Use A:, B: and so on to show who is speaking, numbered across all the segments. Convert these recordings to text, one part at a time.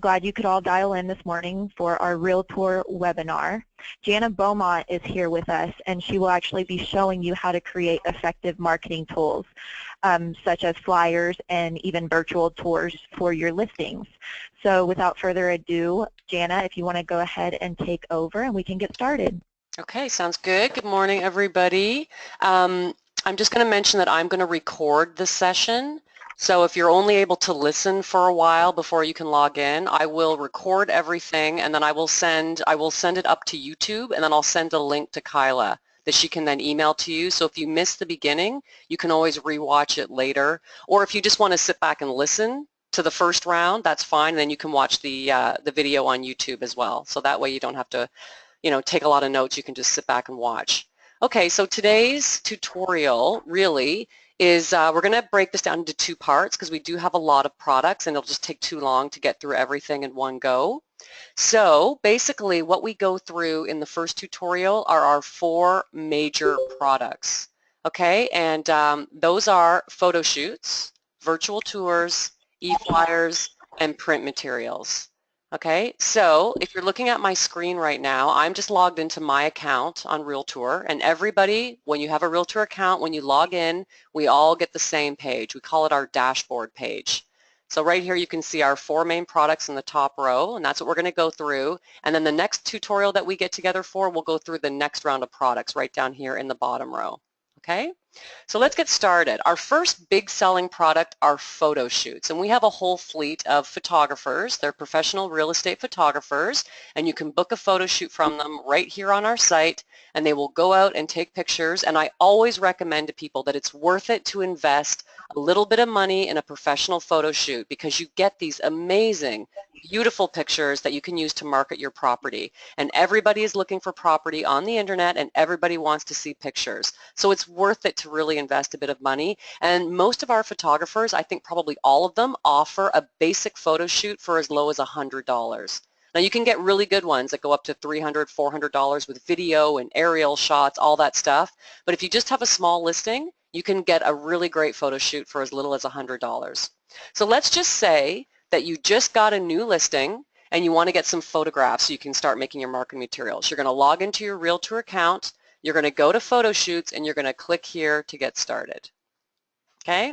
A: Glad you could all dial in this morning for our Realtour webinar. Jana Beaumont is here with us, and she will actually be showing you how to create effective marketing tools, such as flyers and even virtual tours for your listings. So without further ado, Jana, if you want to go ahead and take over and we can get started.
B: Okay, sounds good. Good morning, everybody. I'm just going to mention that I'm going to record this session. So if you're only able to listen for a while before you can log in, I will record everything and then I will send it up to YouTube, and then I'll send a link to Kayla that she can then email to you. So if you miss the beginning, you can always rewatch it later. Or if you just want to sit back and listen to the first round, that's fine. And then you can watch the video on YouTube as well. So that way you don't have to take a lot of notes. You can just sit back and watch. Okay, so today's tutorial really is we're going to break this down into two parts because we do have a lot of products and it'll just take too long to get through everything in one go. So basically what we go through in the first tutorial are our 4 major products. Okay, and those are photo shoots, virtual tours, e-flyers, and print materials. Okay, so if you're looking at my screen right now, I'm just logged into my account on Realtour, and everybody, when you have a Realtour account, when you log in, we all get the same page. We call it our dashboard page. So right here you can see our 4 main products in the top row, and that's what we're going to go through. And then the next tutorial that we get together for, we'll go through the next round of products right down here in the bottom row. Okay? So let's get started. Our first big selling product are photo shoots, and we have a whole fleet of photographers. They're professional real estate photographers, and you can book a photo shoot from them right here on our site, and they will go out and take pictures. And I always recommend to people that it's worth it to invest a little bit of money in a professional photo shoot because you get these amazing, beautiful pictures that you can use to market your property. And everybody is looking for property on the internet, and everybody wants to see pictures. So it's worth it to really invest a bit of money. And most of our photographers, I think probably all of them, offer a basic photo shoot for as low as $100. Now you can get really good ones that go up to $300, $400 with video and aerial shots, all that stuff. But if you just have a small listing, you can get a really great photo shoot for as little as $100. So let's just say that you just got a new listing and you want to get some photographs so you can start making your marketing materials. You're going to log into your Realtour account, you're going to go to photo shoots, and you're going to click here to get started. Okay?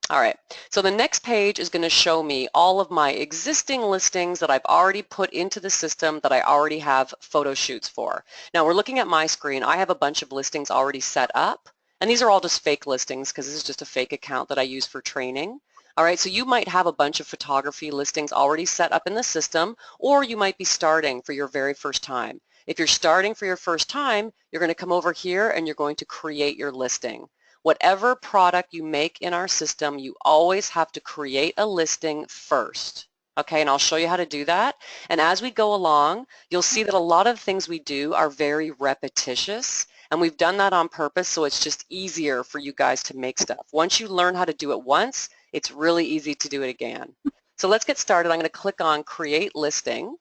B: All right, so the next page is going to show me all of my existing listings that I've already put into the system that I already have photo shoots for. Now we're looking at my screen. I have a bunch of listings already set up, and these are all just fake listings because this is just a fake account that I use for training. All right, so you might have a bunch of photography listings already set up in the system, or you might be starting for your very first time. If you're starting for your first time, you're going to come over here and you're going to create your listing. Whatever product you make in our system, you always have to create a listing first. Okay, and I'll show you how to do that. And as we go along, you'll see that a lot of things we do are very repetitious, and we've done that on purpose so it's just easier for you guys to make stuff. Once you learn how to do it once, it's really easy to do it again. So let's get started. I'm going to click on Create Listing.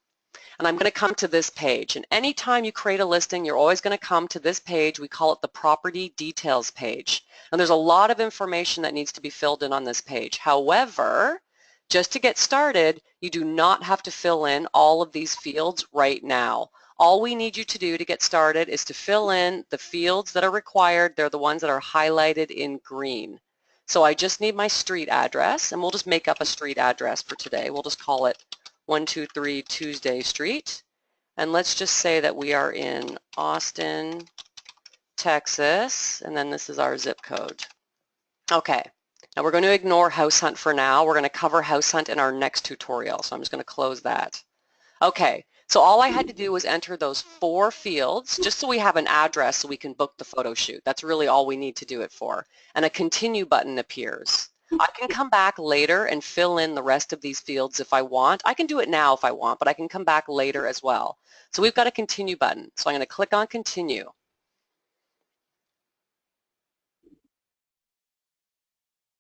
B: And I'm going to come to this page. And anytime you create a listing, you're always going to come to this page. We call it the Property Details page. And there's a lot of information that needs to be filled in on this page. However, just to get started, you do not have to fill in all of these fields right now. All we need you to do to get started is to fill in the fields that are required. They're the ones that are highlighted in green. So I just need my street address, and we'll just make up a street address for today. We'll just call it 123 Tuesday Street, and let's just say that we are in Austin, Texas, and then this is our zip code. Okay, now we're going to ignore House Hunt for now. We're going to cover House Hunt in our next tutorial, so I'm just going to close that. Okay, so all I had to do was enter those 4 fields just so we have an address so we can book the photo shoot. That's really all we need to do it for. And a continue button appears. I can come back later and fill in the rest of these fields if I want. I can do it now if I want, but I can come back later as well. So we've got a continue button. So I'm going to click on continue.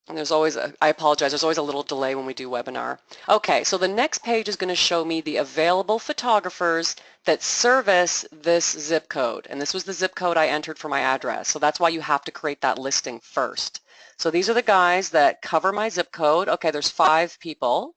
B: And there's always I apologize, there's always a little delay when we do webinar. Okay, so the next page is going to show me the available photographers that service this zip code. And this was the zip code I entered for my address. So that's why you have to create that listing first. So these are the guys that cover my zip code. Okay, there's 5 people.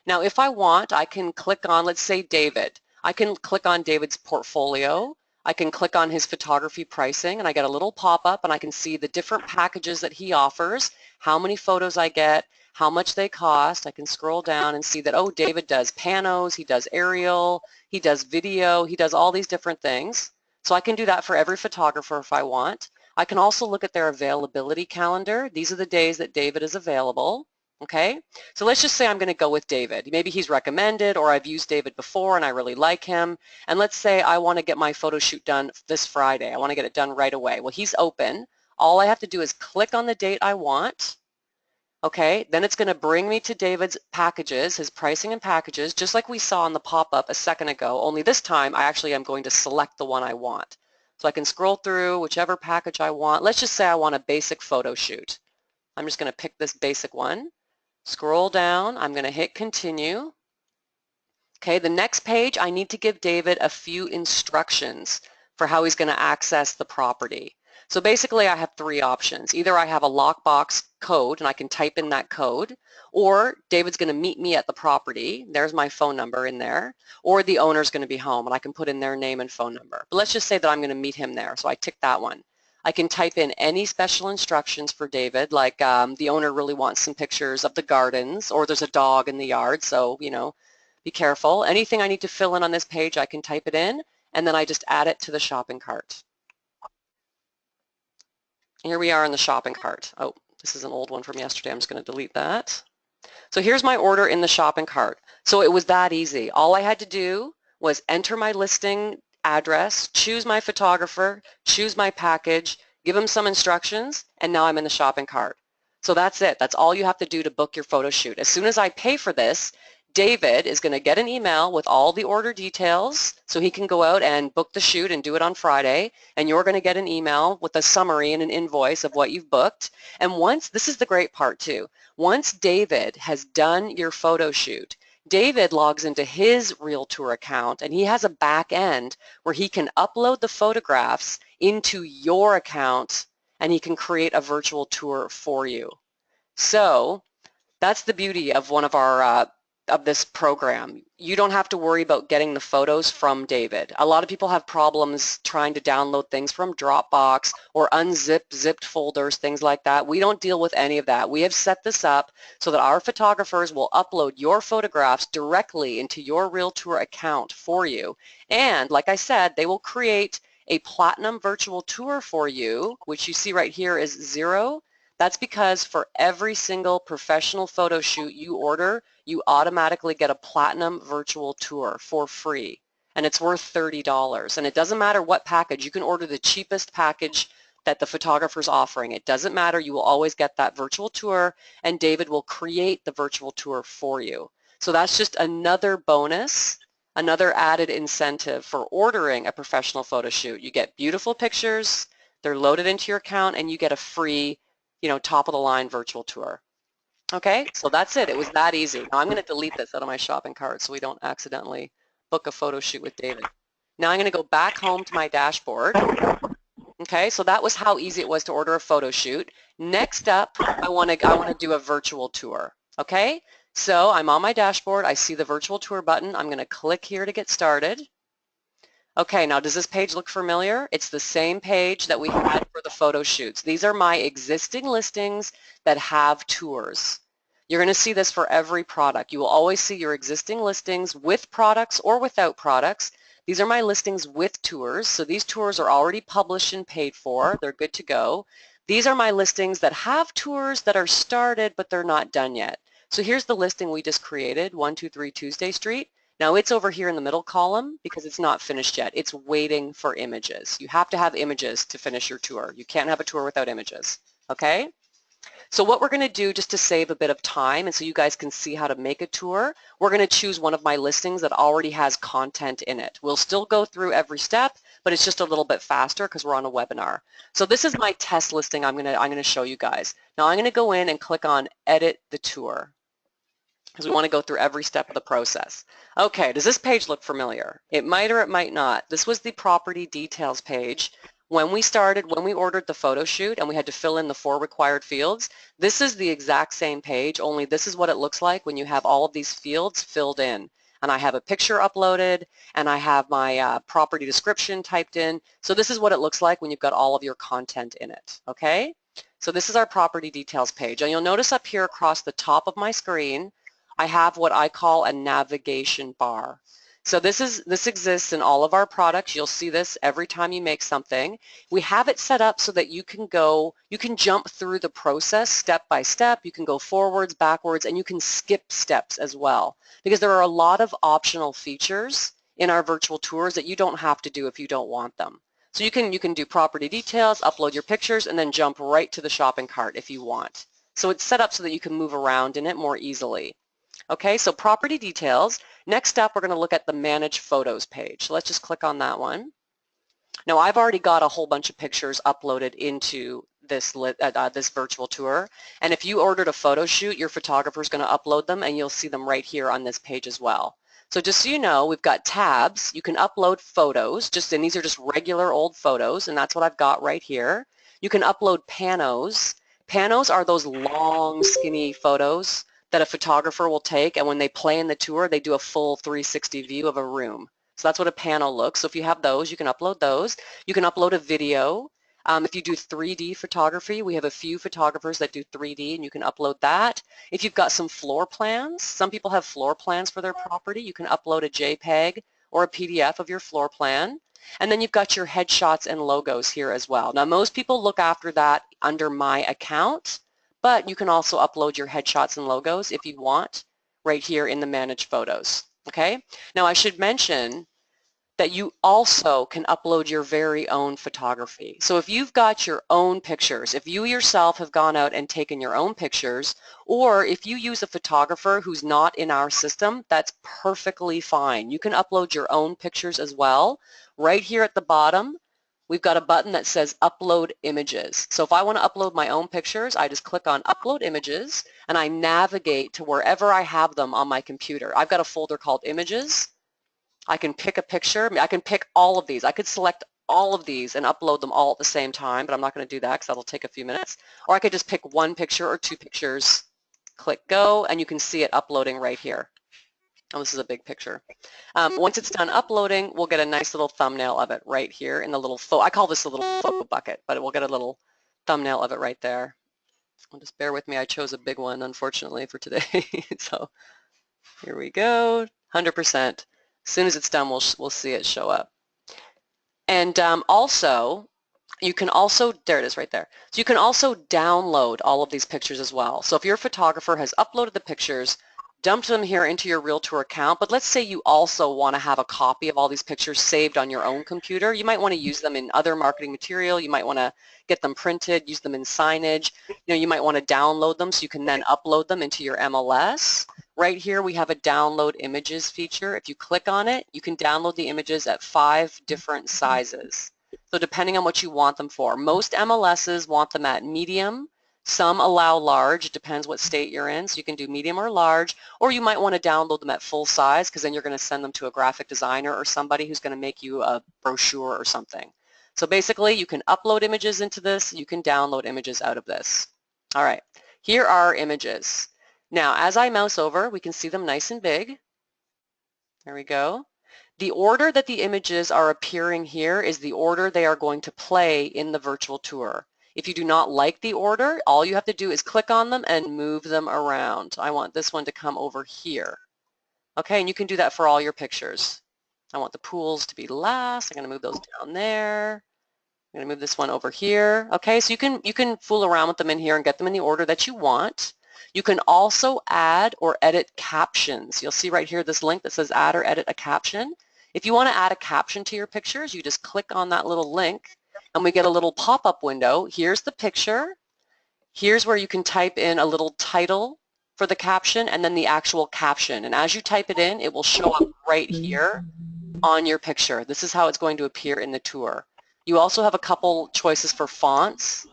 B: Now, if I want, I can click on, let's say, David. I can click on David's portfolio. I can click on his photography pricing, and I get a little pop-up, and I can see the different packages that he offers, how many photos I get, how much they cost. I can scroll down and see that, oh, David does panos, he does aerial, he does video, he does all these different things. So I can do that for every photographer if I want. I can also look at their availability calendar. These are the days that David is available. Okay, so let's just say I'm going to go with David. Maybe he's recommended, or I've used David before and I really like him. And let's say I want to get my photo shoot done this Friday. I want to get it done right away. Well, he's open. All I have to do is click on the date I want. Okay, then it's going to bring me to David's packages, his pricing and packages, just like we saw on the pop-up a second ago, only this time I actually am going to select the one I want. So I can scroll through whichever package I want. Let's just say I want a basic photo shoot. I'm just going to pick this basic one. Scroll down, I'm going to hit continue. Okay, the next page, I need to give David a few instructions for how he's going to access the property. So basically I have three options. Either I have a lockbox code and I can type in that code, or David's going to meet me at the property. There's my phone number in there, or the owner's going to be home and I can put in their name and phone number. But let's just say that I'm going to meet him there, so I tick that one. I can type in any special instructions for David, like the owner really wants some pictures of the gardens, or there's a dog in the yard, so, you know, be careful. Anything I need to fill in on this page, I can type it in, and then I just add it to the shopping cart. Here we are in the shopping cart. Oh, this is an old one from yesterday. I'm just going to delete that. So here's my order in the shopping cart. So it was that easy. All I had to do was enter my listing address, choose my photographer, choose my package, give them some instructions, and now I'm in the shopping cart. So that's it. That's all you have to do to book your photo shoot. As soon as I pay for this, David is going to get an email with all the order details so he can go out and book the shoot and do it on Friday, and you're going to get an email with a summary and an invoice of what you've booked. And once, this is the great part too, once David has done your photo shoot, David logs into his Realtour account and he has a back end where he can upload the photographs into your account and he can create a virtual tour for you. So that's the beauty of one of our of this program. You don't have to worry about getting the photos from David. A lot of people have problems trying to download things from Dropbox or unzip zipped folders, things like that. We don't deal with any of that. We have set this up so that our photographers will upload your photographs directly into your Realtour account for you. And like I said, they will create a platinum virtual tour for you, which you see right here is 0. That's because for every single professional photo shoot you order, you automatically get a platinum virtual tour for free. And it's worth $30. And it doesn't matter what package. You can order the cheapest package that the photographer's offering. It doesn't matter. You will always get that virtual tour, and David will create the virtual tour for you. So that's just another bonus, another added incentive for ordering a professional photo shoot. You get beautiful pictures, they're loaded into your account, and you get a free, you know, top of the line virtual tour. Okay, so that's it. It was that easy. Now I'm going to delete this out of my shopping cart so we don't accidentally book a photo shoot with David. Now I'm going to go back home to my dashboard. Okay, so that was how easy it was to order a photo shoot. Next up, I want to do a virtual tour. Okay, so I'm on my dashboard. I see the virtual tour button. I'm going to click here to get started. Okay, now does this page look familiar? It's the same page that we had for the photo shoots. These are my existing listings that have tours. You're going to see this for every product. You will always see your existing listings with products or without products. These are my listings with tours. So these tours are already published and paid for. They're good to go. These are my listings that have tours that are started but they're not done yet. So here's the listing we just created, 123 Tuesday Street. Now it's over here in the middle column because it's not finished yet. It's waiting for images. You have to have images to finish your tour. You can't have a tour without images, okay? So what we're going to do, just to save a bit of time and so you guys can see how to make a tour, we're going to choose one of my listings that already has content in it. We'll still go through every step, but it's just a little bit faster because we're on a webinar. So this is my test listing I'm going to show you guys. Now I'm going to go in and click on Edit the Tour, because we want to go through every step of the process. Okay, does this page look familiar? It might or it might not. This was the property details page When we ordered the photo shoot and we had to fill in the 4 required fields, this is the exact same page, only this is what it looks like when you have all of these fields filled in. And I have a picture uploaded, and I have my property description typed in. So this is what it looks like when you've got all of your content in it, okay? So this is our property details page. And you'll notice up here across the top of my screen, I have what I call a navigation bar. So this exists in all of our products. You'll see this every time you make something. We have it set up so that you can jump through the process step by step. You can go forwards, backwards, and you can skip steps as well, because there are a lot of optional features in our virtual tours that you don't have to do if you don't want them. So you can do property details, upload your pictures, and then jump right to the shopping cart if you want. So it's set up so that you can move around in it more easily. Okay, so property details. Next up, we're going to look at the Manage Photos page. So let's just click on that one. Now, I've already got a whole bunch of pictures uploaded into this virtual tour. And if you ordered a photo shoot, your photographer is going to upload them, and you'll see them right here on this page as well. So just so you know, we've got tabs. You can upload photos, and these are just regular old photos, and that's what I've got right here. You can upload panos. Panos are those long, skinny photos that a photographer will take, and when they play in the tour, they do a full 360 view of a room. So that's what a panel looks. So if you have those, you can upload those. You can upload a video. If you do 3D photography, we have a few photographers that do 3D, and you can upload that. If you've got some floor plans, some people have floor plans for their property, you can upload a JPEG or a PDF of your floor plan. And then you've got your headshots and logos here as well. Now, most people look after that under My Account, but you can also upload your headshots and logos if you want right here in the Manage Photos. Okay? Now, I should mention that you also can upload your very own photography. So if you've got your own pictures, if you yourself have gone out and taken your own pictures, or if you use a photographer who's not in our system, that's perfectly fine. You can upload your own pictures as well. Right here at the bottom, we've got a button that says Upload Images. So if I want to upload my own pictures, I just click on Upload Images, and I navigate to wherever I have them on my computer. I've got a folder called Images. I can pick a picture. I can pick all of these. I could select all of these and upload them all at the same time, but I'm not going to do that because that'll take a few minutes. Or I could just pick one picture or 2 pictures, click Go, and you can see it uploading right here. Oh, this is a big picture. Once it's done uploading, we'll get a nice little thumbnail of it right here in the little photo. I call this a little photo bucket, but we'll get a little thumbnail of it right there. Well, just bear with me. I chose a big one, unfortunately, for today. So here we go, 100%. As soon as it's done, we'll see it show up. And also, you can also, there it is right there. So you can also download all of these pictures as well. So if your photographer has uploaded the pictures, dumped them here into your Realtour account, but let's say you also want to have a copy of all these pictures saved on your own computer. You might want to use them in other marketing material. You might want to get them printed, use them in signage. You might want to download them so you can then upload them into your MLS. Right here we have a download images feature. If you click on it, you can download the images at 5 different sizes. So depending on what you want them for. Most MLSs want them at medium. Some allow large, depends what state you're in, so you can do medium or large, or you might want to download them at full size because then you're going to send them to a graphic designer or somebody who's going to make you a brochure or something. So basically you can upload images into this, you can download images out of this. All right, here are our images. Now as I mouse over, we can see them nice and big. There we go. The order that the images are appearing here is the order they are going to play in the virtual tour. If you do not like the order, all you have to do is click on them and move them around. I want this one to come over here. Okay, and you can do that for all your pictures. I want the pools to be last. I'm going to move those down there. I'm going to move this one over here. Okay, so you can fool around with them in here and get them in the order that you want. You can also add or edit captions. You'll see right here this link that says add or edit a caption. If you want to add a caption to your pictures, you just click on that little link and we get a little pop-up window. Here's the picture. Here's where you can type in a little title for the caption and then the actual caption. And as you type it in, it will show up right here on your picture. This is how it's going to appear in the tour. You also have a couple choices for fonts.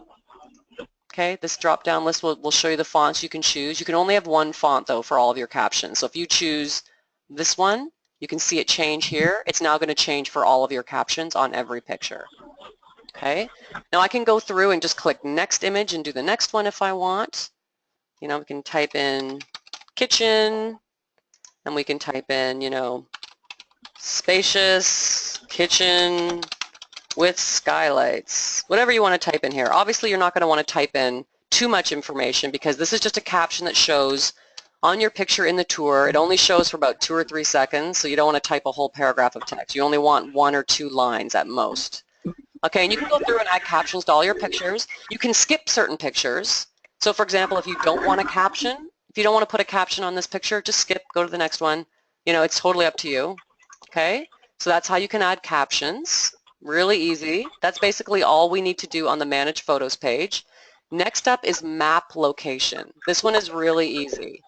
B: Okay, this drop-down list will show you the fonts you can choose. You can only have one font, though, for all of your captions. So if you choose this one, you can see it change here. It's now going to change for all of your captions on every picture. Okay, now I can go through and just click next image and do the next one if I want. You know, we can type in kitchen, and we can type in, you know, spacious kitchen with skylights, whatever you want to type in here. Obviously, you're not going to want to type in too much information because this is just a caption that shows on your picture in the tour. It only shows for about 2 or 3 seconds, so you don't want to type a whole paragraph of text. You only want 1 or 2 lines at most. Okay, and you can go through and add captions to all your pictures. You can skip certain pictures. So for example, if you don't want a caption, if you don't want to put a caption on this picture, just skip, go to the next one. You know, it's totally up to you. Okay, so that's how you can add captions. Really easy. That's basically all we need to do on the Manage Photos page. Next up is Map Location. This one is really easy.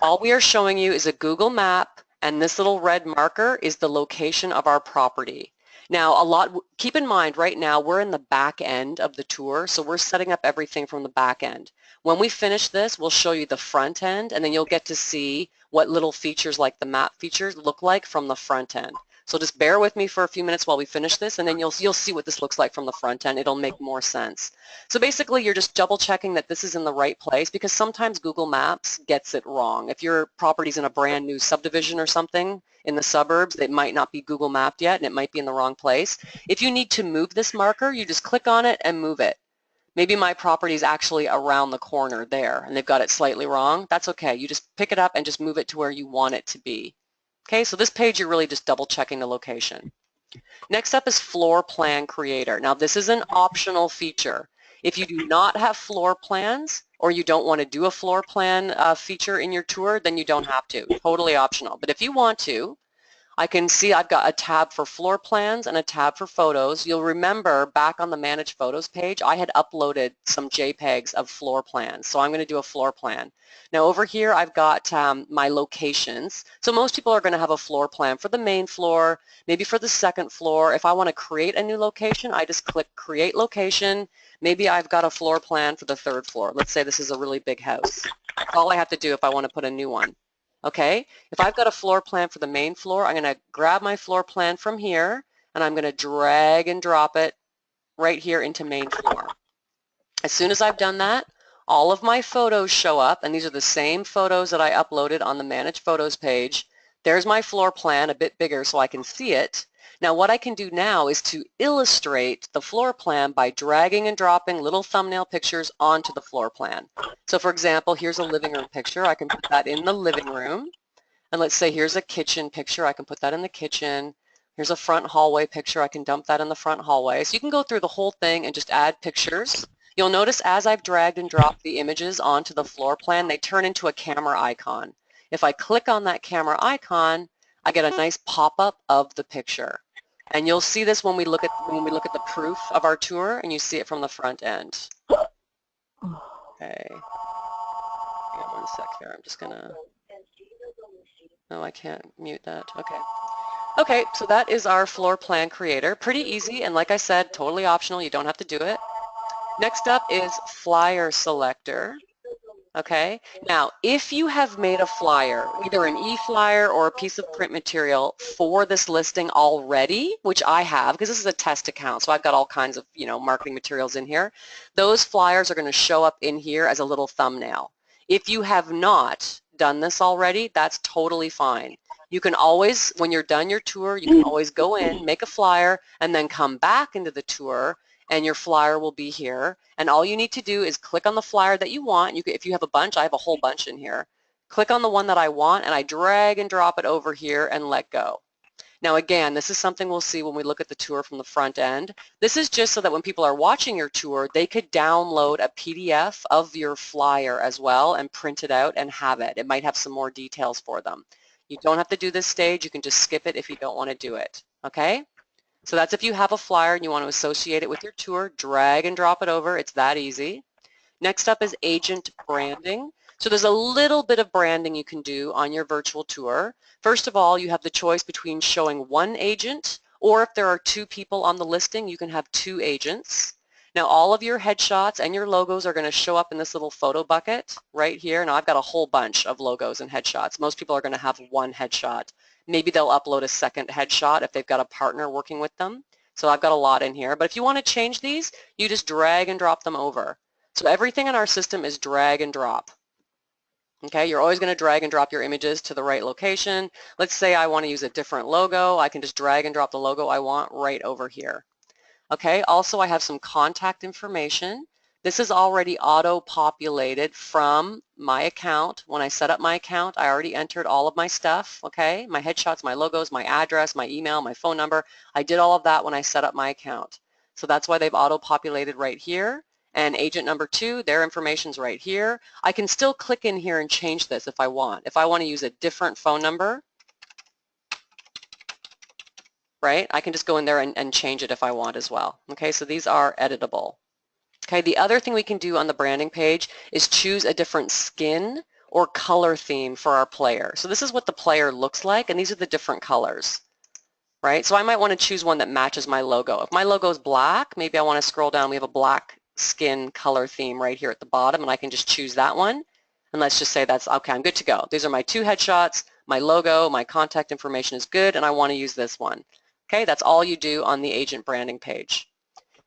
B: All we are showing you is a Google map, and this little red marker is the location of our property. Now, keep in mind, right now, we're in the back end of the tour, so we're setting up everything from the back end. When we finish this, we'll show you the front end, and then you'll get to see what little features like the map features look like from the front end. So just bear with me for a few minutes while we finish this, and then you'll see what this looks like from the front end. It'll make more sense. So basically, you're just double checking that this is in the right place, because sometimes Google Maps gets it wrong. If your property's in a brand new subdivision or something in the suburbs, it might not be Google mapped yet, and it might be in the wrong place. If you need to move this marker, you just click on it and move it. Maybe my property is actually around the corner there, and they've got it slightly wrong. That's okay. You just pick it up and just move it to where you want it to be. Okay, so this page, you're really just double checking the location. Next up is Floor Plan Creator. Now, this is an optional feature. If you do not have floor plans, or you don't want to do a floor plan feature in your tour, then you don't have to. Totally optional. But if you want to, I can see I've got a tab for floor plans and a tab for photos. You'll remember back on the Manage Photos page, I had uploaded some JPEGs of floor plans. So I'm going to do a floor plan. Now over here, I've got my locations. So most people are going to have a floor plan for the main floor, maybe for the second floor. If I want to create a new location, I just click Create Location. Maybe I've got a floor plan for the third floor. Let's say this is a really big house. That's all I have to do if I want to put a new one. Okay, if I've got a floor plan for the main floor, I'm going to grab my floor plan from here, and I'm going to drag and drop it right here into main floor. As soon as I've done that, all of my photos show up, and these are the same photos that I uploaded on the Manage Photos page. There's my floor plan, a bit bigger so I can see it. Now what I can do now is to illustrate the floor plan by dragging and dropping little thumbnail pictures onto the floor plan. So for example, here's a living room picture. I can put that in the living room. And let's say here's a kitchen picture. I can put that in the kitchen. Here's a front hallway picture. I can dump that in the front hallway. So you can go through the whole thing and just add pictures. You'll notice as I've dragged and dropped the images onto the floor plan, they turn into a camera icon. If I click on that camera icon, I get a nice pop-up of the picture. And you'll see this when we look at the proof of our tour, and you see it from the front end. Okay. Hang on 1 sec here. I'm just gonna. Oh, I can't mute that. Okay. Okay, so that is our floor plan creator. Pretty easy, and like I said, totally optional. You don't have to do it. Next up is flyer selector. Okay, now if you have made a flyer, either an e-flyer or a piece of print material for this listing already, which I have, because this is a test account, so I've got all kinds of, marketing materials in here, those flyers are going to show up in here as a little thumbnail. If you have not done this already, that's totally fine. You can always, when you're done your tour, you can always go in, make a flyer, and then come back into the tour, and your flyer will be here. And all you need to do is click on the flyer that you want. If you have a bunch, I have a whole bunch in here. Click on the one that I want, and I drag and drop it over here and let go. Now again, this is something we'll see when we look at the tour from the front end. This is just so that when people are watching your tour, they could download a PDF of your flyer as well and print it out and have it. It might have some more details for them. You don't have to do this stage. You can just skip it if you don't want to do it. Okay? So that's if you have a flyer and you want to associate it with your tour, drag and drop it over. It's that easy. Next up is agent branding. So there's a little bit of branding you can do on your virtual tour. First of all, you have the choice between showing one agent, or if there are 2 people on the listing, you can have 2 agents. Now all of your headshots and your logos are going to show up in this little photo bucket right here. Now I've got a whole bunch of logos and headshots. Most people are going to have one headshot. Maybe they'll upload a second headshot if they've got a partner working with them. So I've got a lot in here. But if you want to change these, you just drag and drop them over. So everything in our system is drag and drop. Okay, you're always going to drag and drop your images to the right location. Let's say I want to use a different logo. I can just drag and drop the logo I want right over here. Okay, also I have some contact information. This is already auto-populated from my account. When I set up my account, I already entered all of my stuff, okay? My headshots, my logos, my address, my email, my phone number. I did all of that when I set up my account. So that's why they've auto-populated right here. And agent number 2, their information's right here. I can still click in here and change this if I want. If I want to use a different phone number, right, I can just go in there and change it if I want as well. Okay, so these are editable. Okay, the other thing we can do on the branding page is choose a different skin or color theme for our player. So this is what the player looks like, and these are the different colors, right? So I might want to choose one that matches my logo. If my logo is black, maybe I want to scroll down. We have a black skin color theme right here at the bottom, and I can just choose that one. And let's just say that's, okay, I'm good to go. These are my 2 headshots, my logo, my contact information is good, and I want to use this one. Okay, that's all you do on the agent branding page.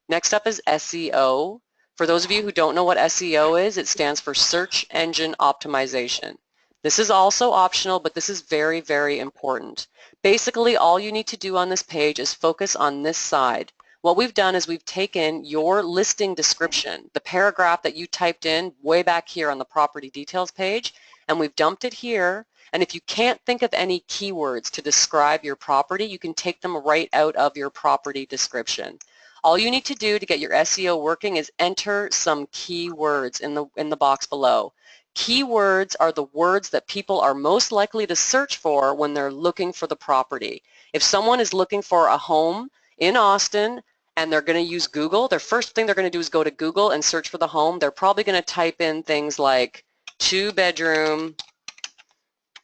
B: Next up is SEO. For those of you who don't know what SEO is, it stands for Search Engine Optimization. This is also optional, but this is very, very important. Basically, all you need to do on this page is focus on this side. What we've done is we've taken your listing description, the paragraph that you typed in way back here on the property details page, and we've dumped it here. And if you can't think of any keywords to describe your property, you can take them right out of your property description. All you need to do to get your SEO working is enter some keywords in the box below. Keywords are the words that people are most likely to search for when they're looking for the property. If someone is looking for a home in Austin and they're going to use Google, their first thing they're going to do is go to Google and search for the home. They're probably going to type in things like 2-bedroom,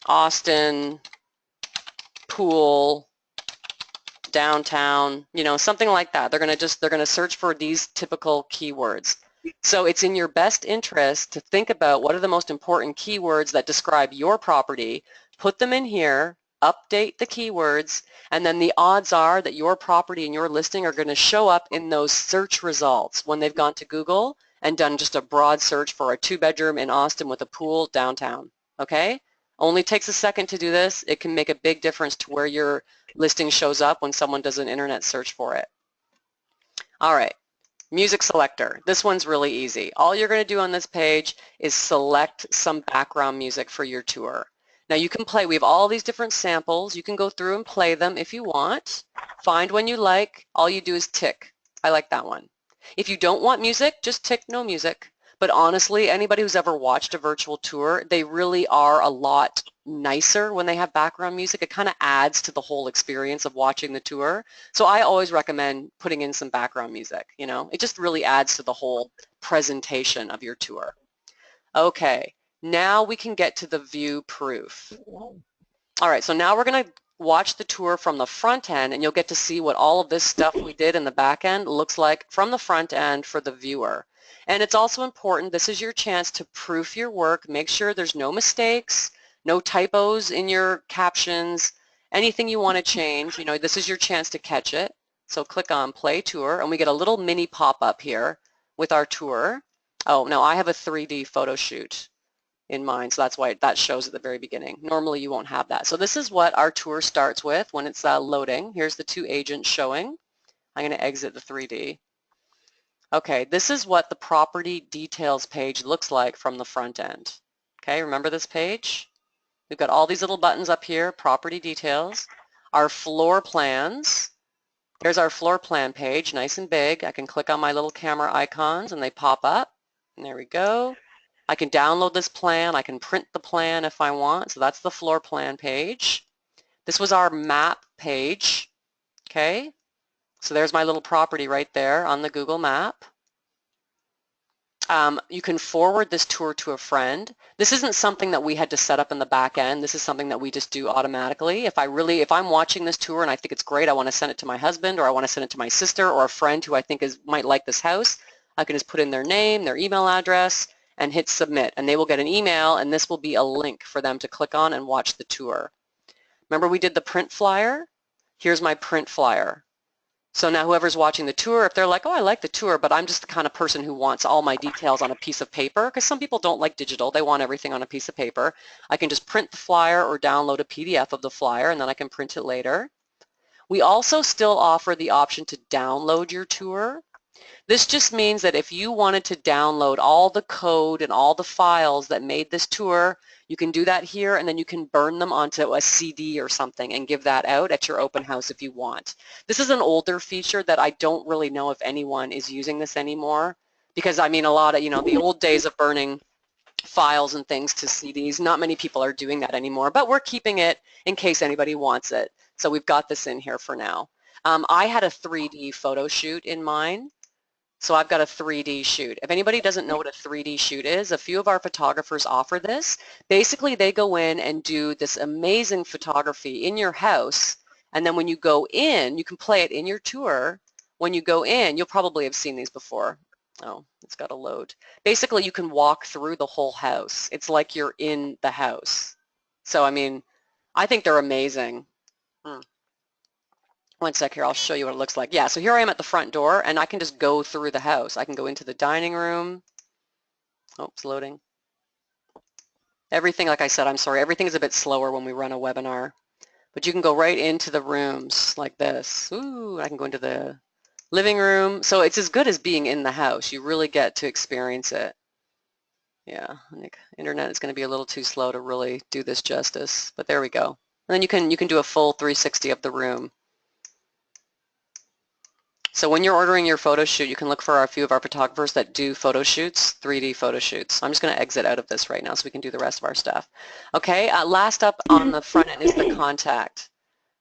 B: Austin, pool, downtown, you know, something like that. They're going to search for these typical keywords. So it's in your best interest to think about what are the most important keywords that describe your property, put them in here, update the keywords, and then the odds are that your property and your listing are going to show up in those search results when they've gone to Google and done just a broad search for a 2-bedroom in Austin with a pool downtown. Okay? Only takes a second to do this. It can make a big difference to where your listing shows up when someone does an internet search for it. All right, music selector. This one's really easy. All you're going to do on this page is select some background music for your tour. Now you can play, we have all these different samples. You can go through and play them if you want. Find one you like. All you do is tick. I like that one. If you don't want music, just tick no music. But honestly, anybody who's ever watched a virtual tour, they really are a lot nicer when they have background music. It kind of adds to the whole experience of watching the tour. So I always recommend putting in some background music, you know. It just really adds to the whole presentation of your tour. Okay, now we can get to the view proof. All right, so now we're going to watch the tour from the front end, and you'll get to see what all of this stuff we did in the back end looks like from the front end for the viewer. And it's also important, this is your chance to proof your work, make sure there's no mistakes, no typos in your captions, anything you want to change, you know, this is your chance to catch it. So click on Play Tour, and we get a little mini pop-up here with our tour. Oh, no, I have a 3D photo shoot in mind, so that's why that shows at the very beginning. Normally you won't have that. So this is what our tour starts with when it's loading. Here's the 2 agents showing. I'm going to exit the 3D. Okay, this is what the property details page looks like from the front end. Okay, remember this page? We've got all these little buttons up here, property details, our floor plans. There's our floor plan page, nice and big. I can click on my little camera icons and they pop up. And there we go. I can download this plan. I can print the plan if I want. So that's the floor plan page. This was our map page. Okay, so there's my little property right there on the Google map. You can forward this tour to a friend. This isn't something that we had to set up in the back end. This is something that we just do automatically. If I'm watching this tour and I think it's great, I want to send it to my husband, or I want to send it to my sister or a friend who I think might like this house, I can just put in their name, their email address, and hit submit, and they will get an email, and this will be a link for them to click on and watch the tour. Remember we did the print flyer? Here's my print flyer. So now whoever's watching the tour, if they're like, oh, I like the tour, but I'm just the kind of person who wants all my details on a piece of paper, because some people don't like digital, they want everything on a piece of paper, I can just print the flyer or download a PDF of the flyer, and then I can print it later. We also still offer the option to download your tour. This just means that if you wanted to download all the code and all the files that made this tour, you can do that here, and then you can burn them onto a CD or something and give that out at your open house if you want. This is an older feature that I don't really know if anyone is using this anymore, because I mean a lot of, the old days of burning files and things to CDs, not many people are doing that anymore, but we're keeping it in case anybody wants it. So we've got this in here for now. I had a 3D photo shoot in mine. So I've got a 3D shoot. If anybody doesn't know what a 3D shoot is, a few of our photographers offer this. Basically, they go in and do this amazing photography in your house, and then when you go in, you can play it in your tour. When you go in, you'll probably have seen these before. Oh, it's got to load. Basically, you can walk through the whole house. It's like you're in the house. So, I mean, I think they're amazing. One sec here, I'll show you what it looks like. Yeah, so here I am at the front door, and I can just go through the house. I can go into the dining room. Oh, it's loading. Everything, like I said, I'm sorry, everything is a bit slower when we run a webinar. But you can go right into the rooms like this. Ooh, I can go into the living room. So it's as good as being in the house. You really get to experience it. Yeah, I think internet is going to be a little too slow to really do this justice, but there we go. And then you can do a full 360 of the room. So when you're ordering your photo shoot, you can look for a few of our photographers that do photo shoots, 3D photo shoots. I'm just going to exit out of this right now so we can do the rest of our stuff. Okay, last up on the front end is the contact.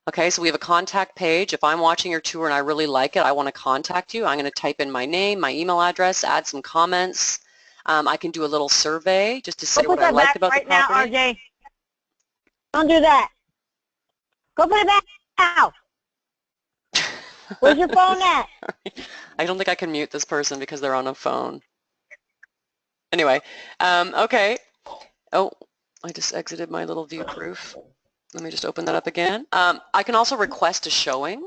B: Okay, so we have a contact page. If I'm watching your tour and I really like it, I want to contact you, I'm going to type in my name, my email address, add some comments. I can do a little survey just to say what I liked about the property.
C: Now, RJ. Don't do that. Go put it back now. Where's your phone at?
B: I don't think I can mute this person because they're on a phone. Anyway, okay. Oh, I just exited my little view proof. Let me just open that up again. I can also request a showing.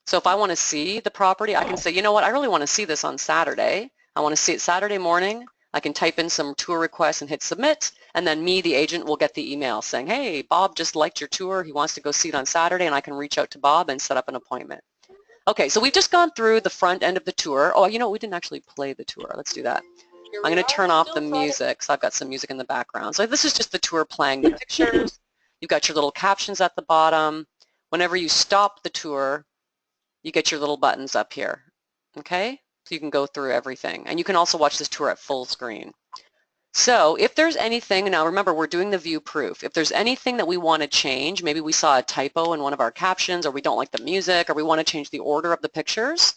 B: So if I want to see the property, I can say, you know what, I really want to see this on Saturday. I want to see it Saturday morning. I can type in some tour requests and hit submit, and then me, the agent, will get the email saying, hey, Bob just liked your tour. He wants to go see it on Saturday, and I can reach out to Bob and set up an appointment. Okay, so we've just gone through the front end of the tour. Oh, you know, we didn't actually play the tour. Let's do that. I'm going to turn off the music, so I've got some music in the background. So this is just the tour playing the pictures. You've got your little captions at the bottom. Whenever you stop the tour, you get your little buttons up here, okay? So you can go through everything. And you can also watch this tour at full screen. So if there's anything, now remember we're doing the view proof. If there's anything that we want to change, maybe we saw a typo in one of our captions, or we don't like the music, or we want to change the order of the pictures,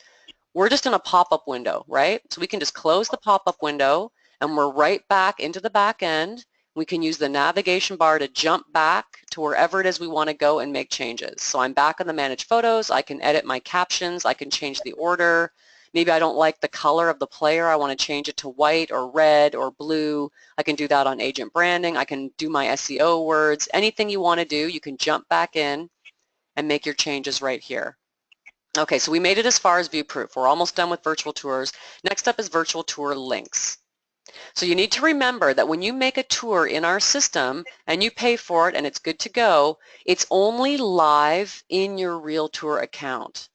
B: we're just in a pop-up window, right? So we can just close the pop-up window, and we're right back into the back end. We can use the navigation bar to jump back to wherever it is we want to go and make changes. So I'm back on the Manage Photos. I can edit my captions. I can change the order. Maybe I don't like the color of the player. I want to change it to white or red or blue. I can do that on Agent Branding. I can do my SEO words. Anything you want to do, you can jump back in and make your changes right here. Okay, so we made it as far as view proof. We're almost done with virtual tours. Next up is virtual tour links. So you need to remember that when you make a tour in our system and you pay for it and it's good to go, it's only live in your Realtour account,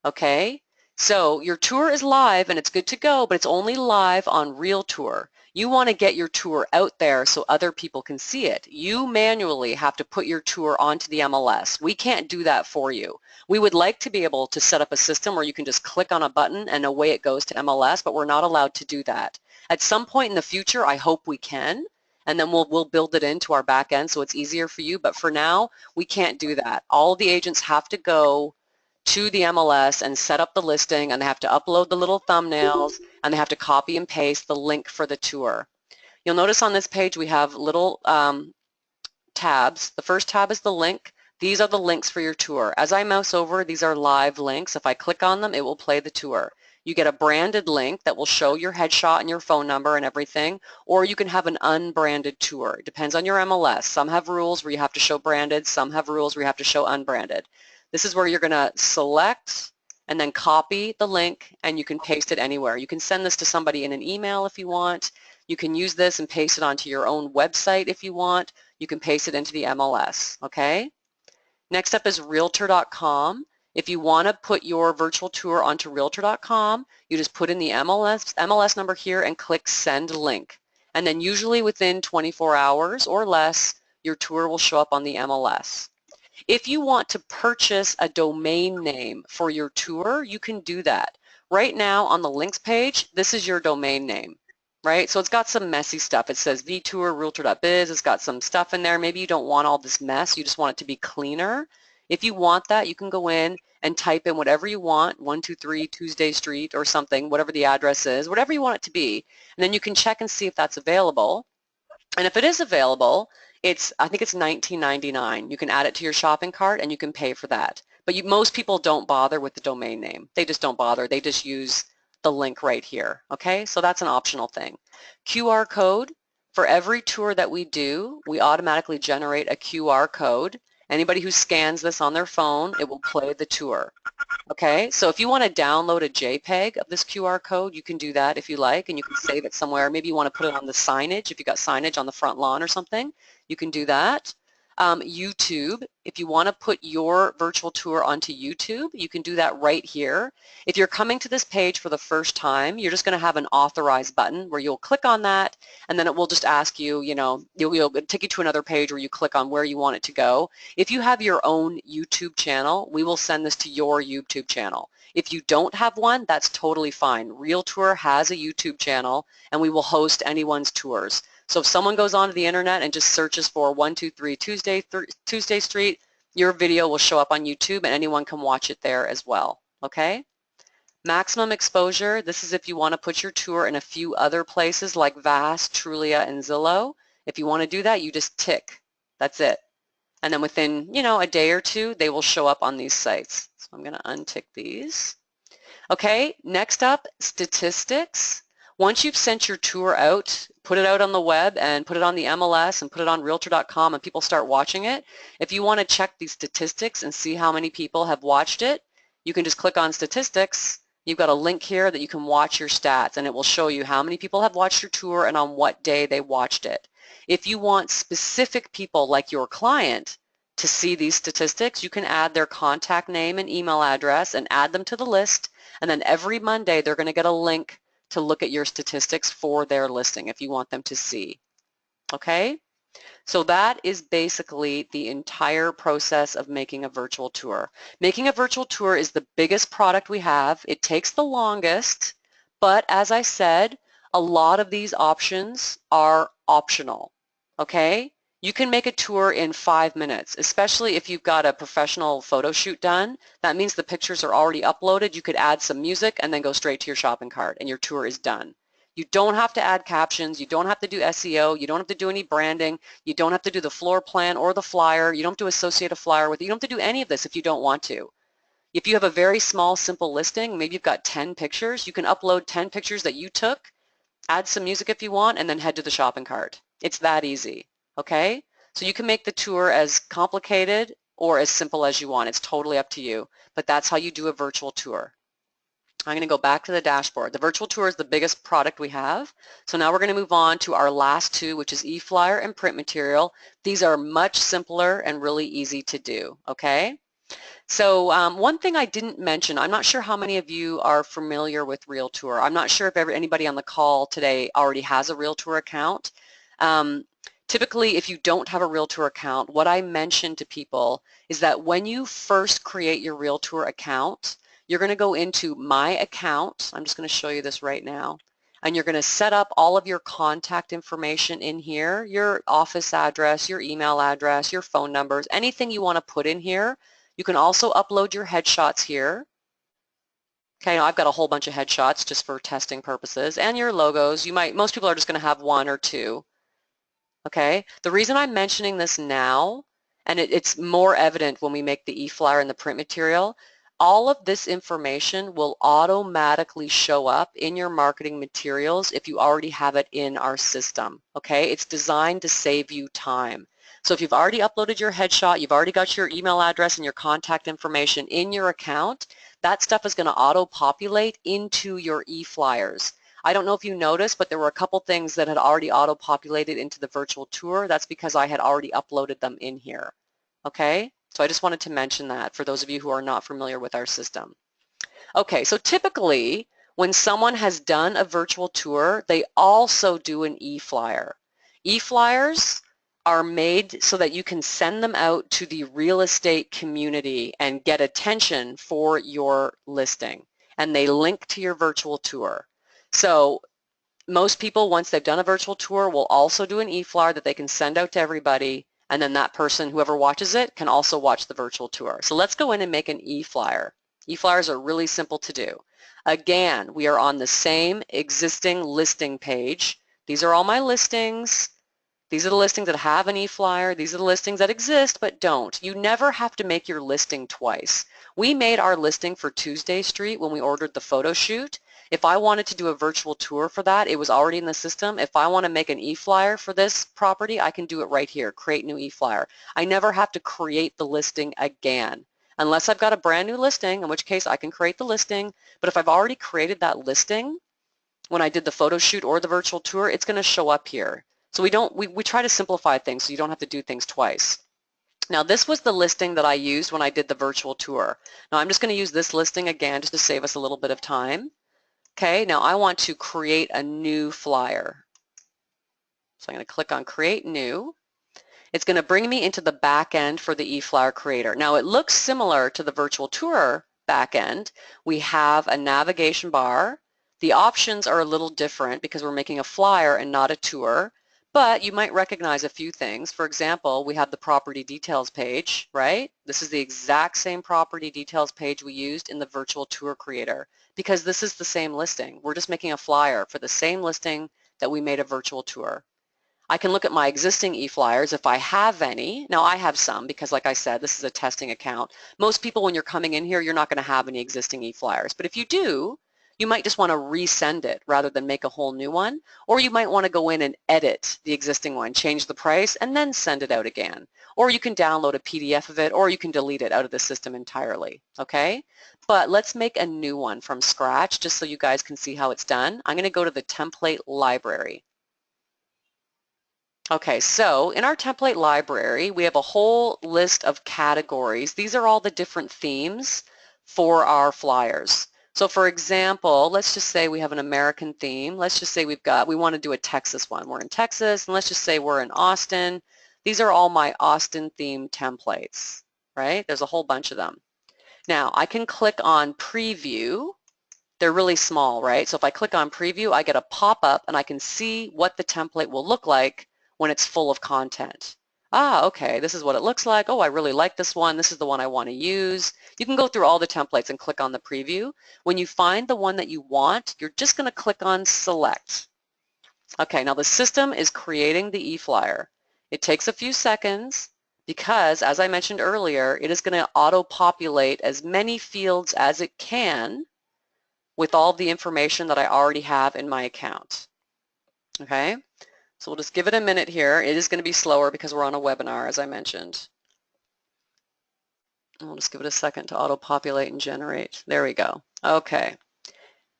B: okay? So your tour is live and it's good to go, but it's only live on Realtour. You want to get your tour out there so other people can see it. You manually have to put your tour onto the MLS. We can't do that for you. We would like to be able to set up a system where you can just click on a button and away it goes to MLS, but we're not allowed to do that. At some point in the future, I hope we can, and then we'll build it into our back end so it's easier for you, but for now, we can't do that. All the agents have to go to the MLS and set up the listing, and they have to upload the little thumbnails, and they have to copy and paste the link for the tour. You'll notice on this page we have little tabs. The first tab is the link. These are the links for your tour. As I mouse over, these are live links. If I click on them, it will play the tour. You get a branded link that will show your headshot and your phone number and everything, or you can have an unbranded tour. It depends on your MLS. Some have rules where you have to show branded, some have rules where you have to show unbranded. This is where you're going to select and then copy the link, and you can paste it anywhere. You can send this to somebody in an email if you want. You can use this and paste it onto your own website if you want. You can paste it into the MLS, okay? Next up is Realtor.com. If you want to put your virtual tour onto Realtor.com, you just put in the MLS number here and click Send Link. And then usually within 24 hours or less, your tour will show up on the MLS. If you want to purchase a domain name for your tour, you can do that. Right now on the links page, this is your domain name, right? So it's got some messy stuff. It says vtour, realtor.biz. It's got some stuff in there. Maybe you don't want all this mess. You just want it to be cleaner. If you want that, you can go in and type in whatever you want, 123 Tuesday Street or something, whatever the address is, whatever you want it to be. And then you can check and see if that's available. And if it is available, I think it's $19.99. You can add it to your shopping cart and you can pay for that. But most people don't bother with the domain name. They just don't bother. They just use the link right here. Okay, so that's an optional thing. QR code. For every tour that we do, we automatically generate a QR code. Anybody who scans this on their phone, it will play the tour. Okay, so if you want to download a JPEG of this QR code, you can do that if you like, and you can save it somewhere. Maybe you want to put it on the signage. If you got signage on the front lawn or something, you can do that. YouTube, if you want to put your virtual tour onto YouTube, you can do that right here. If you're coming to this page for the first time, you're just going to have an authorize button where you'll click on that, and then it will just ask you, it'll take you to another page where you click on where you want it to go. If you have your own YouTube channel, we will send this to your YouTube channel. If you don't have one, that's totally fine. Realtour has a YouTube channel, and we will host anyone's tours. So if someone goes onto the internet and just searches for 123 Tuesday Street, your video will show up on YouTube and anyone can watch it there as well, okay? Maximum exposure, this is if you want to put your tour in a few other places like Vast, Trulia, and Zillow. If you want to do that, you just tick. That's it. And then within, a day or two, they will show up on these sites. So I'm going to untick these. Okay, next up, statistics. Once you've sent your tour out, put it out on the web and put it on the MLS and put it on Realtor.com and people start watching it. If you want to check these statistics and see how many people have watched it, you can just click on statistics. You've got a link here that you can watch your stats and it will show you how many people have watched your tour and on what day they watched it. If you want specific people like your client to see these statistics, you can add their contact name and email address and add them to the list, and then every Monday they're going to get a link to look at your statistics for their listing if you want them to see. Okay? So that is basically the entire process of making a virtual tour. Making a virtual tour is the biggest product we have. It takes the longest, but as I said, a lot of these options are optional. Okay? You can make a tour in 5 minutes, especially if you've got a professional photo shoot done. That means the pictures are already uploaded. You could add some music and then go straight to your shopping cart and your tour is done. You don't have to add captions. You don't have to do SEO. You don't have to do any branding. You don't have to do the floor plan or the flyer. You don't have to associate a flyer with it. You don't have to do any of this if you don't want to. If you have a very small, simple listing, maybe you've got 10 pictures, you can upload 10 pictures that you took, add some music if you want, and then head to the shopping cart. It's that easy. Okay? So you can make the tour as complicated or as simple as you want. It's totally up to you. But that's how you do a virtual tour. I'm going to go back to the dashboard. The virtual tour is the biggest product we have. So now we're going to move on to our last two, which is e-flyer and print material. These are much simpler and really easy to do. Okay? So one thing I didn't mention, I'm not sure how many of you are familiar with Realtour. I'm not sure if anybody on the call today already has a Realtour account. Typically, if you don't have a Realtour account, what I mention to people is that when you first create your Realtour account, you're going to go into My Account. I'm just going to show you this right now. And you're going to set up all of your contact information in here, your office address, your email address, your phone numbers, anything you want to put in here. You can also upload your headshots here. Okay, I've got a whole bunch of headshots just for testing purposes, and your logos. Most people are just going to have one or two. Okay, the reason I'm mentioning this now, and it's more evident when we make the e-flyer and the print material, all of this information will automatically show up in your marketing materials if you already have it in our system. Okay, it's designed to save you time. So if you've already uploaded your headshot, you've already got your email address and your contact information in your account, that stuff is going to auto-populate into your e-flyers. I don't know if you noticed, but there were a couple things that had already auto-populated into the virtual tour. That's because I had already uploaded them in here. Okay, so I just wanted to mention that for those of you who are not familiar with our system. Okay, so typically when someone has done a virtual tour, they also do an e-flyer. E-flyers are made so that you can send them out to the real estate community and get attention for your listing, and they link to your virtual tour. So most people, once they've done a virtual tour, will also do an e-flyer that they can send out to everybody, and then that person, whoever watches it, can also watch the virtual tour. So let's go in and make an e-flyer. E-flyers are really simple to do. Again, we are on the same existing listing page. These are all my listings. These are the listings that have an e-flyer. These are the listings that exist but don't. You never have to make your listing twice. We made our listing for Tuesday Street when we ordered the photo shoot. If I wanted to do a virtual tour for that, it was already in the system. If I want to make an e-flyer for this property, I can do it right here, create new e-flyer. I never have to create the listing again, unless I've got a brand new listing, in which case I can create the listing. But if I've already created that listing, when I did the photo shoot or the virtual tour, it's going to show up here. So we try to simplify things so you don't have to do things twice. Now this was the listing that I used when I did the virtual tour. Now I'm just going to use this listing again just to save us a little bit of time. Okay, now I want to create a new flyer. So I'm going to click on Create New. It's going to bring me into the back end for the eFlyer Creator. Now it looks similar to the virtual tour back end. We have a navigation bar. The options are a little different because we're making a flyer and not a tour, but you might recognize a few things. For example, we have the property details page, right? This is the exact same property details page we used in the virtual tour creator because this is the same listing. We're just making a flyer for the same listing that we made a virtual tour. I can look at my existing e-flyers if I have any. Now I have some because like I said, this is a testing account. Most people when you're coming in here, you're not going to have any existing e-flyers. But if you do, you might just want to resend it rather than make a whole new one. Or you might want to go in and edit the existing one, change the price, and then send it out again. Or you can download a PDF of it, or you can delete it out of the system entirely, okay? But let's make a new one from scratch just so you guys can see how it's done. I'm going to go to the template library. Okay, so in our template library, we have a whole list of categories. These are all the different themes for our flyers. So for example, let's just say we have an American theme. Let's just say we want to do a Texas one. We're in Texas, and let's just say we're in Austin. These are all my Austin theme templates, right? There's a whole bunch of them. Now, I can click on Preview. They're really small, right? So if I click on Preview, I get a pop-up, and I can see what the template will look like when it's full of content. Ah, okay, this is what it looks like. Oh, I really like this one. This is the one I want to use. You can go through all the templates and click on the preview. When you find the one that you want, you're just going to click on Select. Okay, now the system is creating the e-flyer. It takes a few seconds because, as I mentioned earlier, it is going to auto-populate as many fields as it can with all the information that I already have in my account. Okay? So we'll just give it a minute here. It is going to be slower because we're on a webinar, as I mentioned. And we'll just give it a second to auto-populate and generate. There we go. Okay.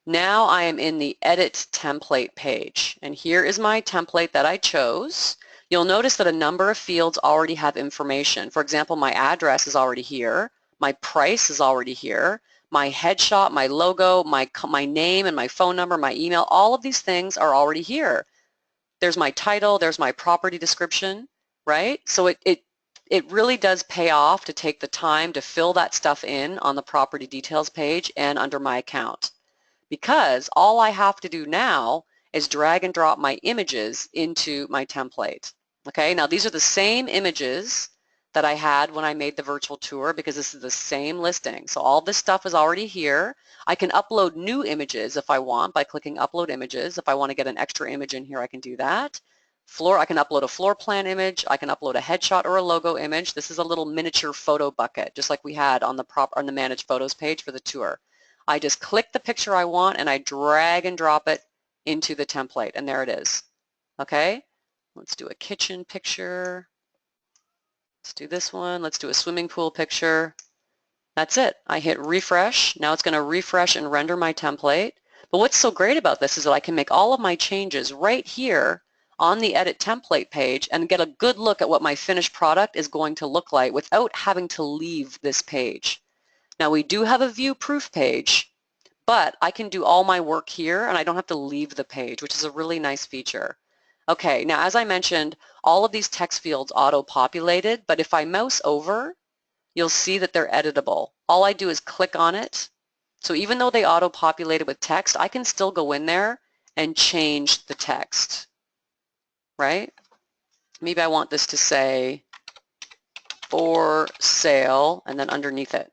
B: Now I am in the Edit Template page. And here is my template that I chose. You'll notice that a number of fields already have information. For example, my address is already here. My price is already here. My headshot, my logo, my name and my phone number, my email, all of these things are already here. There's my title, there's my property description, right? So it really does pay off to take the time to fill that stuff in on the property details page and under my account, because all I have to do now is drag and drop my images into my template. Okay, now these are the same images that I had when I made the virtual tour because this is the same listing. So all this stuff is already here. I can upload new images if I want by clicking Upload Images. If I want to get an extra image in here, I can do that. I can upload a floor plan image. I can upload a headshot or a logo image. This is a little miniature photo bucket, just like we had on the Manage Photos page for the tour. I just click the picture I want and I drag and drop it into the template, and there it is. Okay, let's do a kitchen picture. Let's do this one. Let's do a swimming pool picture. That's it. I hit refresh. Now it's going to refresh and render my template. But what's so great about this is that I can make all of my changes right here on the edit template page and get a good look at what my finished product is going to look like without having to leave this page. Now we do have a view proof page, but I can do all my work here and I don't have to leave the page, which is a really nice feature. Okay, now as I mentioned, all of these text fields auto-populated, but if I mouse over, you'll see that they're editable. All I do is click on it. So even though they auto-populated with text, I can still go in there and change the text, right? Maybe I want this to say for sale and then underneath it,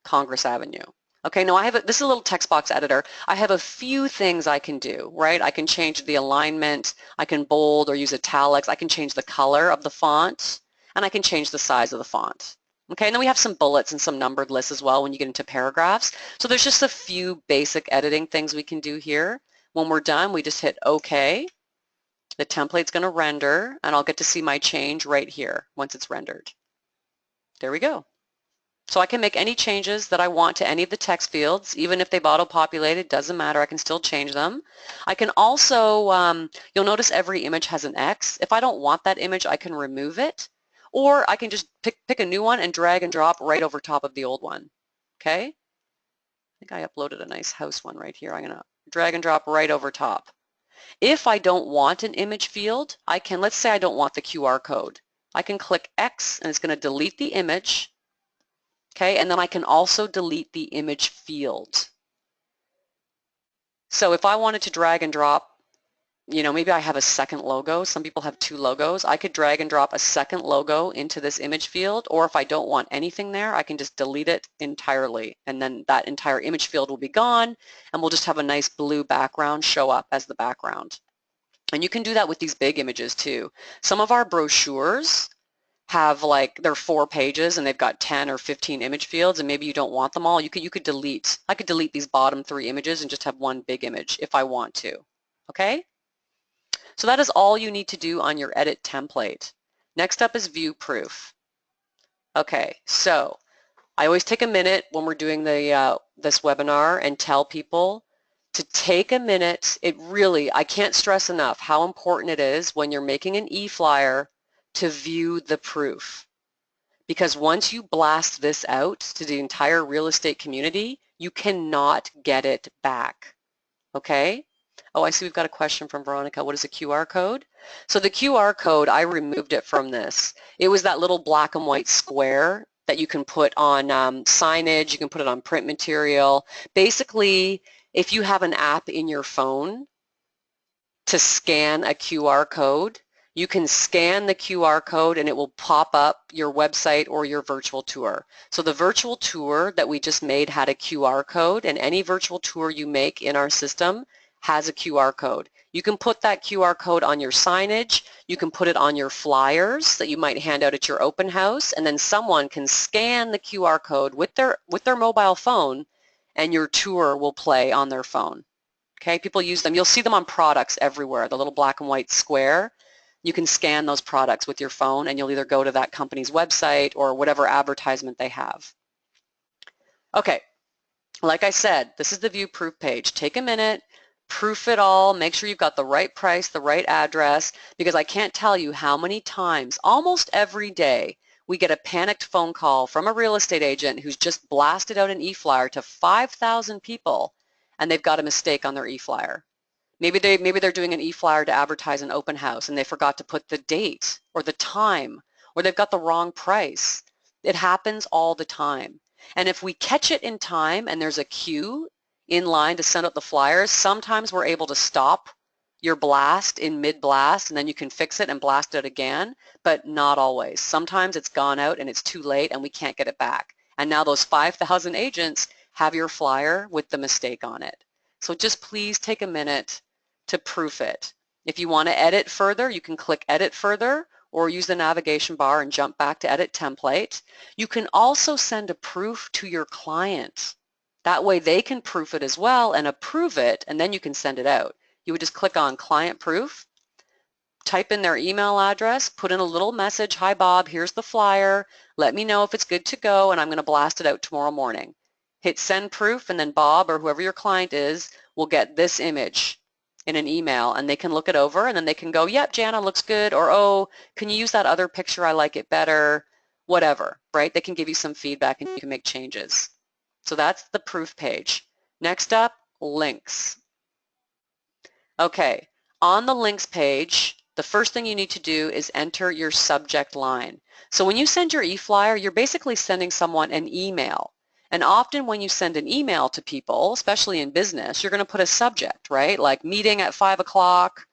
B: Congress Avenue. Okay, now this is a little text box editor. I have a few things I can do, right? I can change the alignment, I can bold or use italics, I can change the color of the font, and I can change the size of the font. Okay, and then we have some bullets and some numbered lists as well when you get into paragraphs. So there's just a few basic editing things we can do here. When we're done, we just hit OK. The template's going to render, and I'll get to see my change right here once it's rendered. There we go. So I can make any changes that I want to any of the text fields, even if they've auto-populated, doesn't matter, I can still change them. I can also, you'll notice every image has an X. If I don't want that image, I can remove it, or I can just pick a new one and drag and drop right over top of the old one, okay? I think I uploaded a nice house one right here. I'm gonna drag and drop right over top. If I don't want an image field, I can, let's say I don't want the QR code. I can click X and it's gonna delete the image. Okay, and then I can also delete the image field. So if I wanted to drag and drop, you know, maybe I have a second logo. Some people have two logos. I could drag and drop a second logo into this image field, or if I don't want anything there, I can just delete it entirely, and then that entire image field will be gone, and we'll just have a nice blue background show up as the background. And you can do that with these big images too. Some of our brochures have like, they're 4 pages and they've got 10 or 15 image fields, and maybe you don't want them all. You could delete, I could delete these bottom 3 images and just have one big image if I want to, okay? So that is all you need to do on your edit template. Next up is view proof. Okay, so I always take a minute when we're doing the this webinar and tell people to take a minute. It really, I can't stress enough how important it is when you're making an e-flyer to view the proof. Because once you blast this out to the entire real estate community, you cannot get it back, okay? Oh, I see we've got a question from Veronica. What is a QR code? So the QR code, I removed it from this. It was that little black and white square that you can put on signage, you can put it on print material. Basically, if you have an app in your phone to scan a QR code, you can scan the QR code and it will pop up your website or your virtual tour. So the virtual tour that we just made had a QR code, and any virtual tour you make in our system has a QR code. You can put that QR code on your signage, you can put it on your flyers that you might hand out at your open house, and then someone can scan the QR code with their mobile phone and your tour will play on their phone. Okay, people use them. You'll see them on products everywhere, the little black and white square. You can scan those products with your phone and you'll either go to that company's website or whatever advertisement they have. Okay, like I said, this is the view proof page. Take a minute, proof it all, make sure you've got the right price, the right address, because I can't tell you how many times, almost every day, we get a panicked phone call from a real estate agent who's just blasted out an e-flyer to 5,000 people and they've got a mistake on their e-flyer. Maybe they're doing an e-flyer to advertise an open house and they forgot to put the date or the time, or they've got the wrong price. It happens all the time. And if we catch it in time and there's a queue in line to send out the flyers, sometimes we're able to stop your blast in mid-blast and then you can fix it and blast it again, but not always. Sometimes it's gone out and it's too late and we can't get it back. And now those 5,000 agents have your flyer with the mistake on it. So just please take a minute to proof it. If you want to edit further, you can click Edit Further or use the navigation bar and jump back to Edit Template. You can also send a proof to your client. That way they can proof it as well and approve it, and then you can send it out. You would just click on Client Proof, type in their email address, put in a little message, hi Bob, here's the flyer, let me know if it's good to go and I'm going to blast it out tomorrow morning. Hit send proof and then Bob or whoever your client is will get this image in an email and they can look it over and then they can go, yep, Jana, looks good, or oh, can you use that other picture, I like it better, whatever, right? They can give you some feedback and you can make changes. So that's the proof page. Next up, links. Okay, on the links page, the first thing you need to do is enter your subject line. So when you send your e-flyer, you're basically sending someone an email. And often when you send an email to people, especially in business, you're going to put a subject, right? Like meeting at 5 o'clock,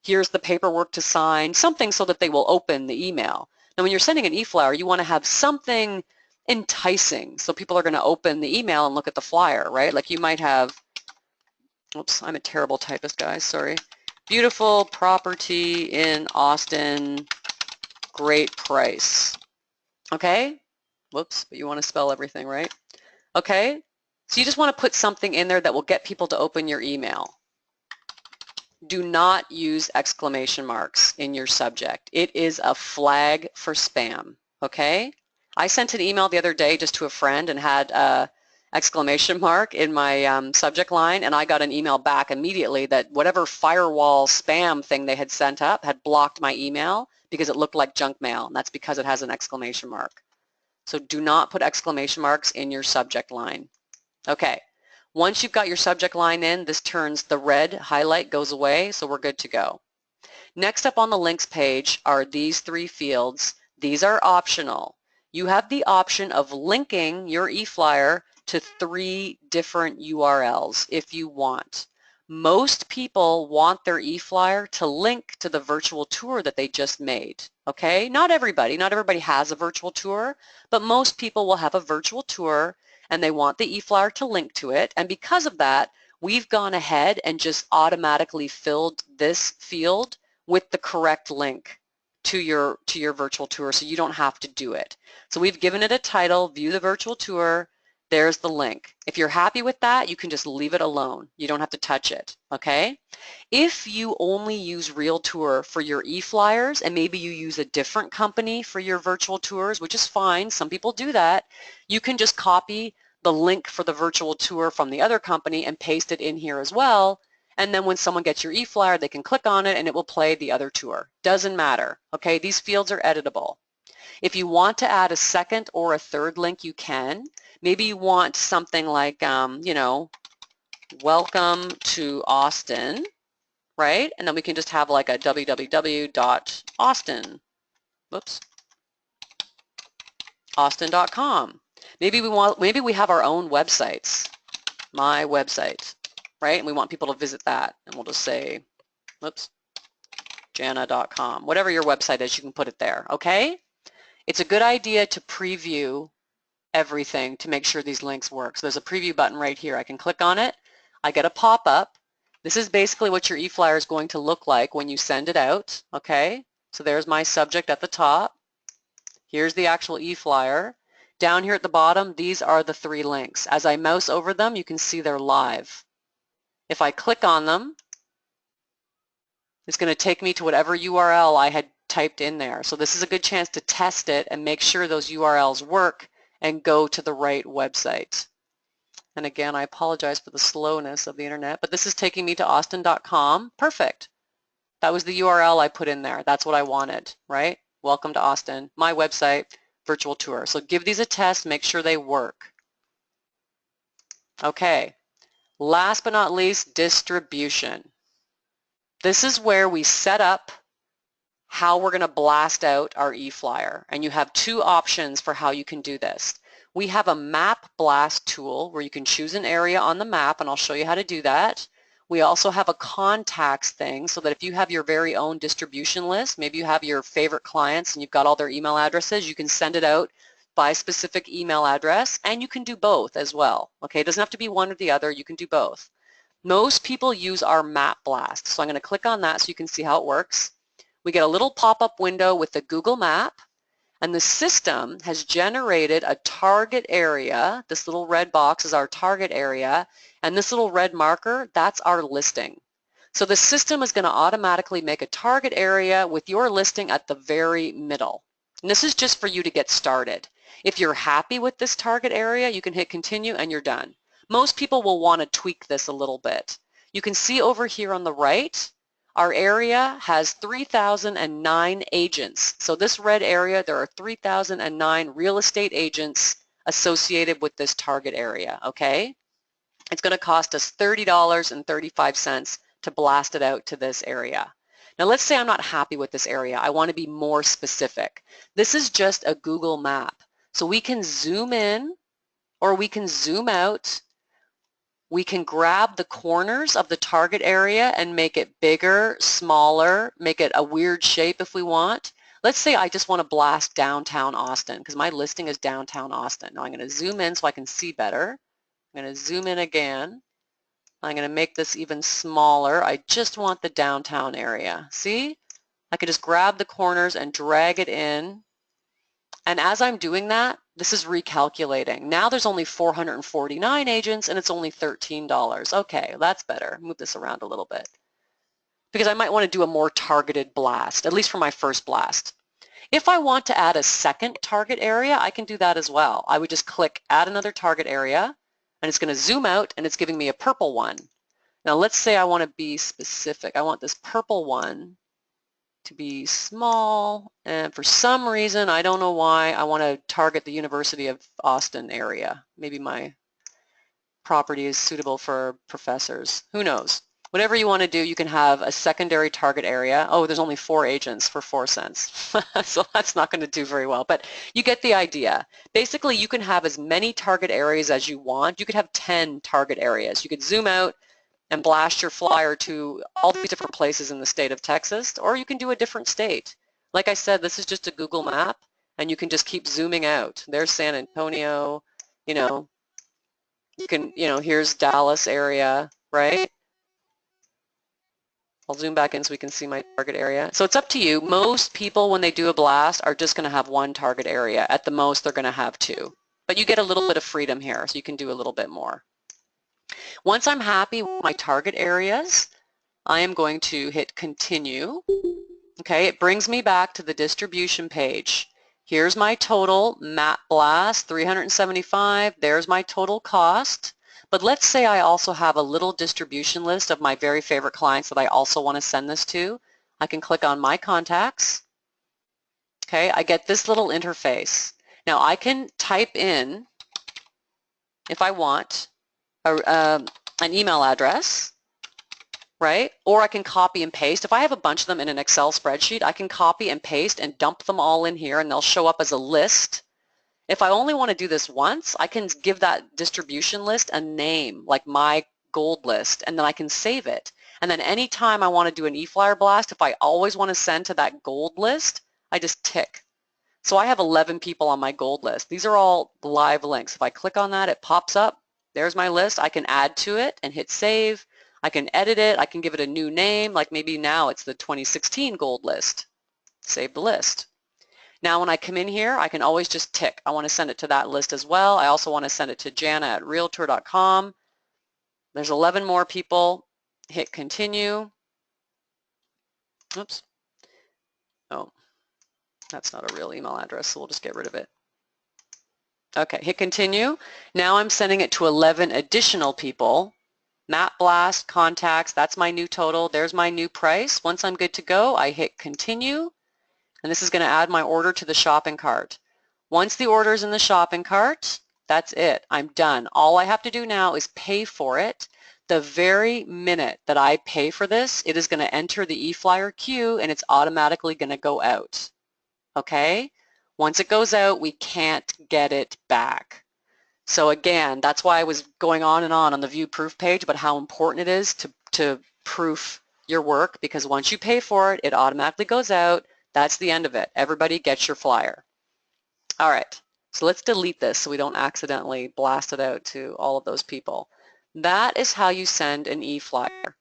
B: here's the paperwork to sign, something so that they will open the email. Now when you're sending an e-flyer, you want to have something enticing so people are going to open the email and look at the flyer, right? Like you might have, oops, I'm a terrible typist, guys, sorry. Beautiful property in Austin, great price. Okay? Whoops, but you want to spell everything, right? Okay? So you just want to put something in there that will get people to open your email. Do not use exclamation marks in your subject. It is a flag for spam, okay? I sent an email the other day just to a friend and had a exclamation mark in my subject line, and I got an email back immediately that whatever firewall spam thing they had sent up had blocked my email because it looked like junk mail, and that's because it has an exclamation mark. So do not put exclamation marks in your subject line. Okay. Once you've got your subject line in, this turns the red highlight goes away, so we're good to go. Next up on the links page are these three fields. These are optional. You have the option of linking your e-flyer to 3 different URLs if you want. Most people want their e-flyer to link to the virtual tour that they just made, okay? Not everybody has a virtual tour, but most people will have a virtual tour and they want the e-flyer to link to it, and because of that, we've gone ahead and just automatically filled this field with the correct link to your virtual tour, so you don't have to do it. So we've given it a title, View the Virtual Tour. There's the link. If you're happy with that, you can just leave it alone. You don't have to touch it, okay? If you only use Realtour for your e-flyers and maybe you use a different company for your virtual tours, which is fine, some people do that, you can just copy the link for the virtual tour from the other company and paste it in here as well, and then when someone gets your e-flyer, they can click on it and it will play the other tour. Doesn't matter, okay? These fields are editable. If you want to add a second or a third link, you can. Maybe you want something like, you know, welcome to Austin, right? And then we can just have like a www.austin, whoops, austin.com. Maybe we have our own websites, my website, right? And we want people to visit that. And we'll just say, whoops, jana.com. Whatever your website is, you can put it there, okay? It's a good idea to preview everything to make sure these links work. So there's a preview button right here. I can click on it. I get a pop-up. This is basically what your e-flyer is going to look like when you send it out, okay? So there's my subject at the top. Here's the actual e-flyer. Down here at the bottom, these are the 3 links. As I mouse over them, you can see they're live. If I click on them, it's going to take me to whatever URL I had typed in there. So this is a good chance to test it and make sure those URLs work and go to the right website. And again, I apologize for the slowness of the internet, but this is taking me to austin.com. Perfect. That was the URL I put in there. That's what I wanted, right? Welcome to Austin, my website, virtual tour. So give these a test, make sure they work. Okay, last but not least, distribution. This is where we set up how we're going to blast out our e-flyer. And you have 2 options for how you can do this. We have a map blast tool where you can choose an area on the map, and I'll show you how to do that. We also have a contacts thing so that if you have your very own distribution list, maybe you have your favorite clients and you've got all their email addresses, you can send it out by specific email address, and you can do both as well. Okay, it doesn't have to be one or the other, you can do both. Most people use our map blast, so I'm going to click on that so you can see how it works. We get a little pop-up window with the Google map, and the system has generated a target area. This little red box is our target area, and this little red marker, that's our listing. So the system is going to automatically make a target area with your listing at the very middle. And this is just for you to get started. If you're happy with this target area, you can hit continue and you're done. Most people will want to tweak this a little bit. You can see over here on the right, our area has 3,009 agents. So this red area, there are 3,009 real estate agents associated with this target area, okay? It's going to cost us $30.35 to blast it out to this area. Now let's say I'm not happy with this area. I want to be more specific. This is just a Google map. So we can zoom in or we can zoom out. We can grab the corners of the target area and make it bigger, smaller, make it a weird shape if we want. Let's say I just want to blast downtown Austin because my listing is downtown Austin. Now I'm going to zoom in so I can see better. I'm going to zoom in again. I'm going to make this even smaller. I just want the downtown area. See? I could just grab the corners and drag it in. And as I'm doing that, this is recalculating. Now there's only 449 agents and it's only $13. Okay, that's better. Move this around a little bit. Because I might want to do a more targeted blast, at least for my first blast. If I want to add a second target area, I can do that as well. I would just click add another target area and it's going to zoom out and it's giving me a purple one. Now let's say I want to be specific. I want this purple one to be small, and for some reason, I don't know why, I want to target the University of Austin area. Maybe my property is suitable for professors. Who knows? Whatever you want to do, you can have a secondary target area. Oh, there's only 4 agents for 4 cents. So that's not going to do very well, but you get the idea. Basically, you can have as many target areas as you want. You could have 10 target areas. You could zoom out and blast your flyer to all these different places in the state of Texas, or you can do a different state. Like I said, this is just a Google map, and you can just keep zooming out. There's San Antonio, you know, you can, here's Dallas area, right? I'll zoom back in so we can see my target area. So it's up to you. Most people, when they do a blast, are just going to have 1 target area. At the most, they're going to have 2. But you get a little bit of freedom here, so you can do a little bit more. Once I'm happy with my target areas, I am going to hit continue. Okay, it brings me back to the distribution page. Here's my total map blast, 375. There's my total cost. But let's say I also have a little distribution list of my very favorite clients that I also want to send this to. I can click on my contacts. Okay, I get this little interface. Now I can type in, if I want, an email address, right? Or I can copy and paste. If I have a bunch of them in an Excel spreadsheet, I can copy and paste and dump them all in here and they'll show up as a list. If I only want to do this once, I can give that distribution list a name, like my gold list, and then I can save it. And then anytime I want to do an e-flyer blast, if I always want to send to that gold list, I just tick. So I have 11 people on my gold list. These are all live links. If I click on that, it pops up. There's my list. I can add to it and hit save. I can edit it. I can give it a new name, like maybe now it's the 2016 gold list. Save the list. Now when I come in here, I can always just tick. I want to send it to that list as well. I also want to send it to Jana@Realtour.com. There's 11 more people. Hit continue. Oops. Oh, that's not a real email address, so we'll just get rid of it. Okay, hit continue. Now I'm sending it to 11 additional people. Map blast, contacts, that's my new total. There's my new price. Once I'm good to go, I hit continue. And this is going to add my order to the shopping cart. Once the order is in the shopping cart, that's it. I'm done. All I have to do now is pay for it. The very minute that I pay for this, it is going to enter the e-flyer queue and it's automatically going to go out. Okay? Once it goes out, we can't get it back. So again, that's why I was going on and on the view proof page, but how important it is to proof your work, because once you pay for it, it automatically goes out. That's the end of it. Everybody gets your flyer. All right, so let's delete this so we don't accidentally blast it out to all of those people. That is how you send an e-flyer.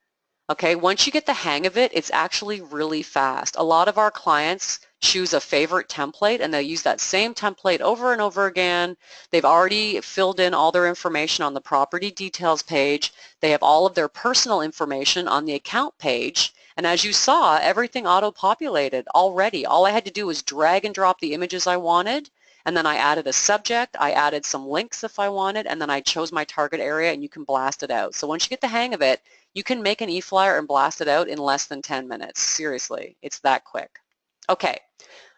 B: Okay, once you get the hang of it, it's actually really fast. A lot of our clients choose a favorite template and they'll use that same template over and over again. They've already filled in all their information on the property details page. They have all of their personal information on the account page. And as you saw, everything auto-populated already. All I had to do was drag and drop the images I wanted, and then I added a subject, I added some links if I wanted, and then I chose my target area and you can blast it out. So once you get the hang of it, you can make an e-flyer and blast it out in less than 10 minutes. Seriously, it's that quick. Okay,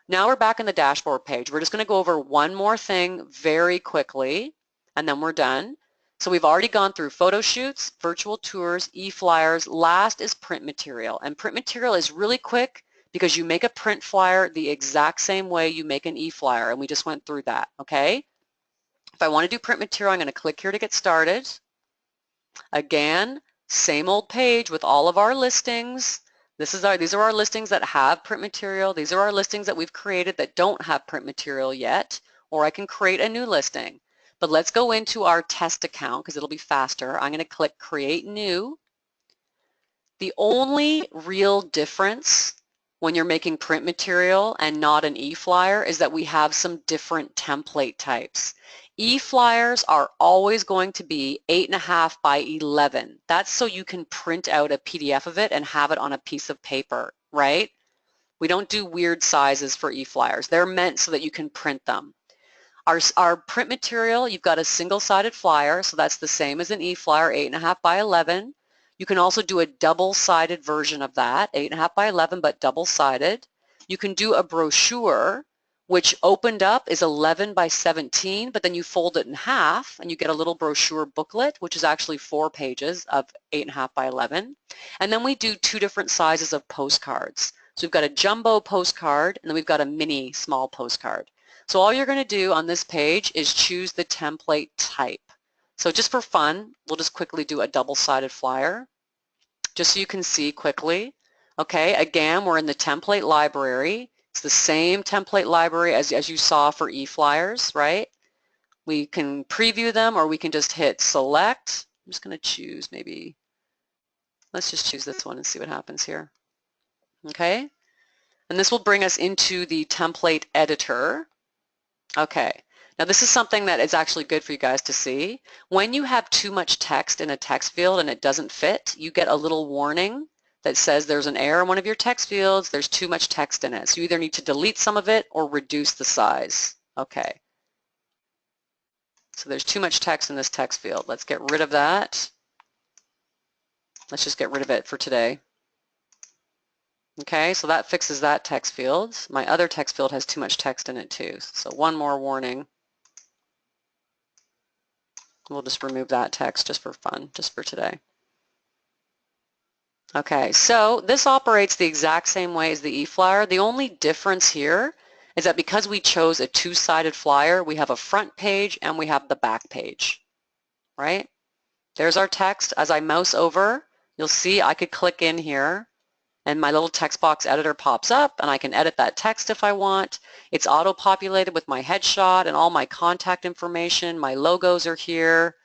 B: now we're back in the dashboard page. We're just going to go over one more thing very quickly, and then we're done. So we've already gone through photo shoots, virtual tours, e-flyers. Last is print material, and print material is really quick because you make a print flyer the exact same way you make an e-flyer, and we just went through that, okay? If I want to do print material, I'm going to click here to get started. Again, same old page with all of our listings. These are our listings that have print material. These are our listings that we've created that don't have print material yet, or I can create a new listing. But let's go into our test account because it'll be faster. I'm going to click Create New. The only real difference when you're making print material and not an e-flyer is that we have some different template types. E-flyers are always going to be 8.5 by 11. That's so you can print out a PDF of it and have it on a piece of paper, right? We don't do weird sizes for e-flyers. They're meant so that you can print them. Our print material, you've got a single-sided flyer, so that's the same as an e-flyer, 8.5 by 11. You can also do a double-sided version of that, 8.5 by 11, but double-sided. You can do a brochure, which opened up is 11 by 17, but then you fold it in half, and you get a little brochure booklet, which is actually 4 pages of 8.5 by 11. And then we do 2 different sizes of postcards. So we've got a jumbo postcard, and then we've got a mini small postcard. So all you're going to do on this page is choose the template type. So just for fun, we'll just quickly do a double-sided flyer, just so you can see quickly. Okay, again, we're in the template library. It's the same template library as you saw for e-flyers, right? We can preview them or we can just hit select. I'm just going to choose maybe, let's just choose this one and see what happens here. Okay, and this will bring us into the template editor. Okay, now this is something that is actually good for you guys to see. When you have too much text in a text field and it doesn't fit, you get a little warning that says there's an error in one of your text fields, there's too much text in it. So you either need to delete some of it or reduce the size. Okay, so there's too much text in this text field. Let's get rid of that. Let's just get rid of it for today. Okay, so that fixes that text field. My other text field has too much text in it too. So one more warning. We'll just remove that text just for fun, just for today. Okay, so this operates the exact same way as the e-flyer. The only difference here is that because we chose a 2-sided flyer, we have a front page and we have the back page, right? There's our text. As I mouse over, you'll see I could click in here and my little text box editor pops up and I can edit that text if I want. It's auto-populated with my headshot and all my contact information. My logos are here.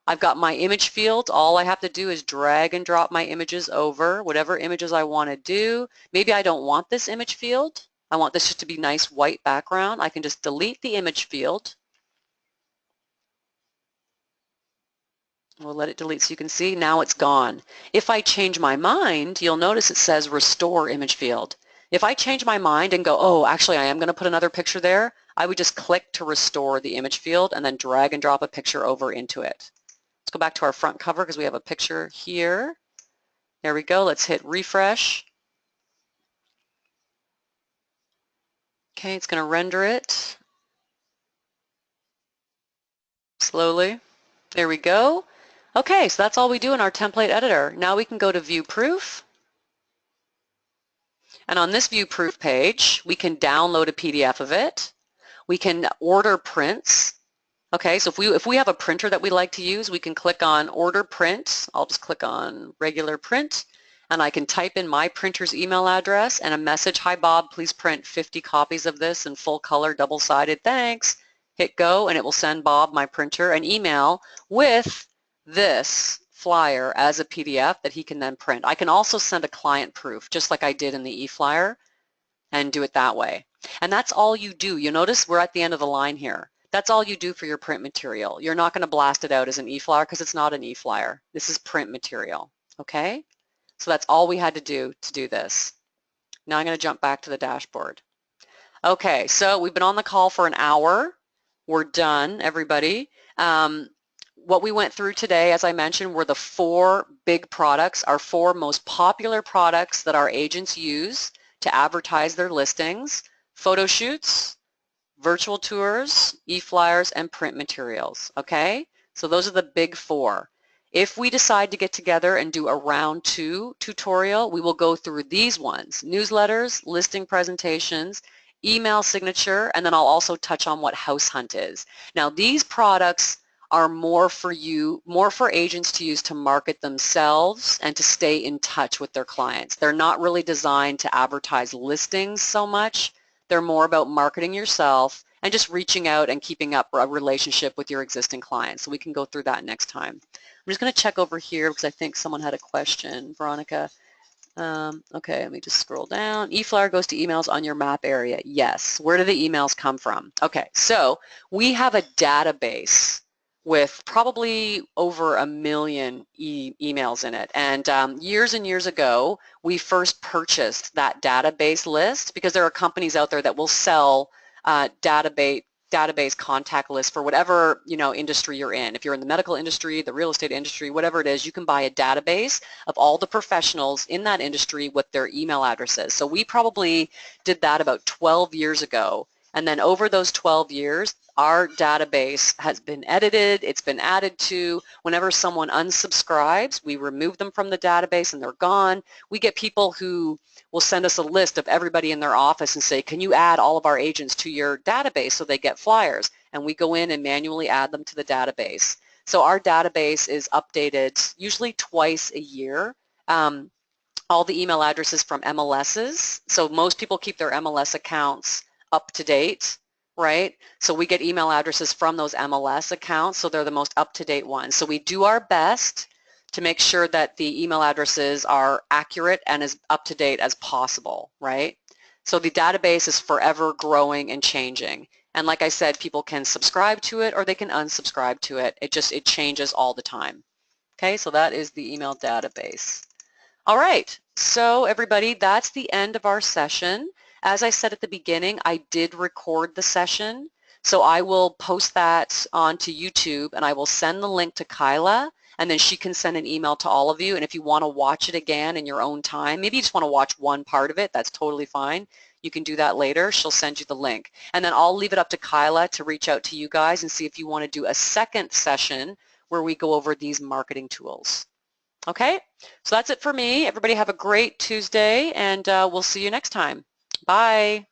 B: I've got my image field. All I have to do is drag and drop my images over, whatever images I want to do. Maybe I don't want this image field. I want this just to be nice white background. I can just delete the image field. We'll let it delete so you can see now it's gone. If I change my mind, you'll notice it says restore image field. If I change my mind and go, oh, actually I am going to put another picture there, I would just click to restore the image field and then drag and drop a picture over into it. Let's go back to our front cover because we have a picture here. There we go. Let's hit refresh. Okay, it's going to render it slowly. There we go. Okay, so that's all we do in our template editor. Now we can go to view proof. And on this view proof page, we can download a PDF of it. We can order prints. Okay, so if we have a printer that we like to use, we can click on order print. I'll just click on regular print and I can type in my printer's email address and a message, hi Bob, please print 50 copies of this in full color, double-sided, thanks. Hit go and it will send Bob, my printer, an email with this flyer as a PDF that he can then print. I can also send a client proof, just like I did in the e-flyer, and do it that way. And that's all you do. You notice we're at the end of the line here. That's all you do for your print material. You're not going to blast it out as an e-flyer because it's not an e-flyer. This is print material, okay? So that's all we had to do this. Now I'm going to jump back to the dashboard. Okay, so we've been on the call for an hour. We're done, everybody. What we went through today, as I mentioned, were the 4 big products, our 4 most popular products that our agents use to advertise their listings: photo shoots, virtual tours, e-flyers, and print materials, okay? So those are the big 4. If we decide to get together and do a round 2 tutorial, we will go through these ones: newsletters, listing presentations, email signature, and then I'll also touch on what house hunt is. Now these products are more for you, more for agents to use to market themselves and to stay in touch with their clients. They're not really designed to advertise listings so much. They're more about marketing yourself and just reaching out and keeping up a relationship with your existing clients. So we can go through that next time. I'm just going to check over here because I think someone had a question. Veronica. Okay, let me just scroll down. E-flyer goes to emails on your map area. Yes. Where do the emails come from? Okay, so we have a database with probably over 1 million emails in it. And years and years ago, we first purchased that database list because there are companies out there that will sell database contact lists for whatever industry you're in. If you're in the medical industry, the real estate industry, whatever it is, you can buy a database of all the professionals in that industry with their email addresses. So we probably did that about 12 years ago. And then over those 12 years, our database has been edited, it's been added to. Whenever someone unsubscribes, we remove them from the database and they're gone. We get people who will send us a list of everybody in their office and say, can you add all of our agents to your database so they get flyers? And we go in and manually add them to the database. So our database is updated usually twice a year. All the email addresses from MLSs. So most people keep their MLS accounts up to date, right? So we get email addresses from those MLS accounts, so they're the most up-to-date ones. So we do our best to make sure that the email addresses are accurate and as up-to-date as possible, right? So the database is forever growing and changing. And like I said, people can subscribe to it or they can unsubscribe to it. It changes all the time. Okay, so that is the email database. All right, so everybody, that's the end of our session. As I said at the beginning, I did record the session, so I will post that onto YouTube and I will send the link to Kayla, and then she can send an email to all of you. And if you want to watch it again in your own time, maybe you just want to watch one part of it, that's totally fine. You can do that later. She'll send you the link. And then I'll leave it up to Kayla to reach out to you guys and see if you want to do a second session where we go over these marketing tools. Okay, so that's it for me. Everybody have a great Tuesday, and we'll see you next time. Bye.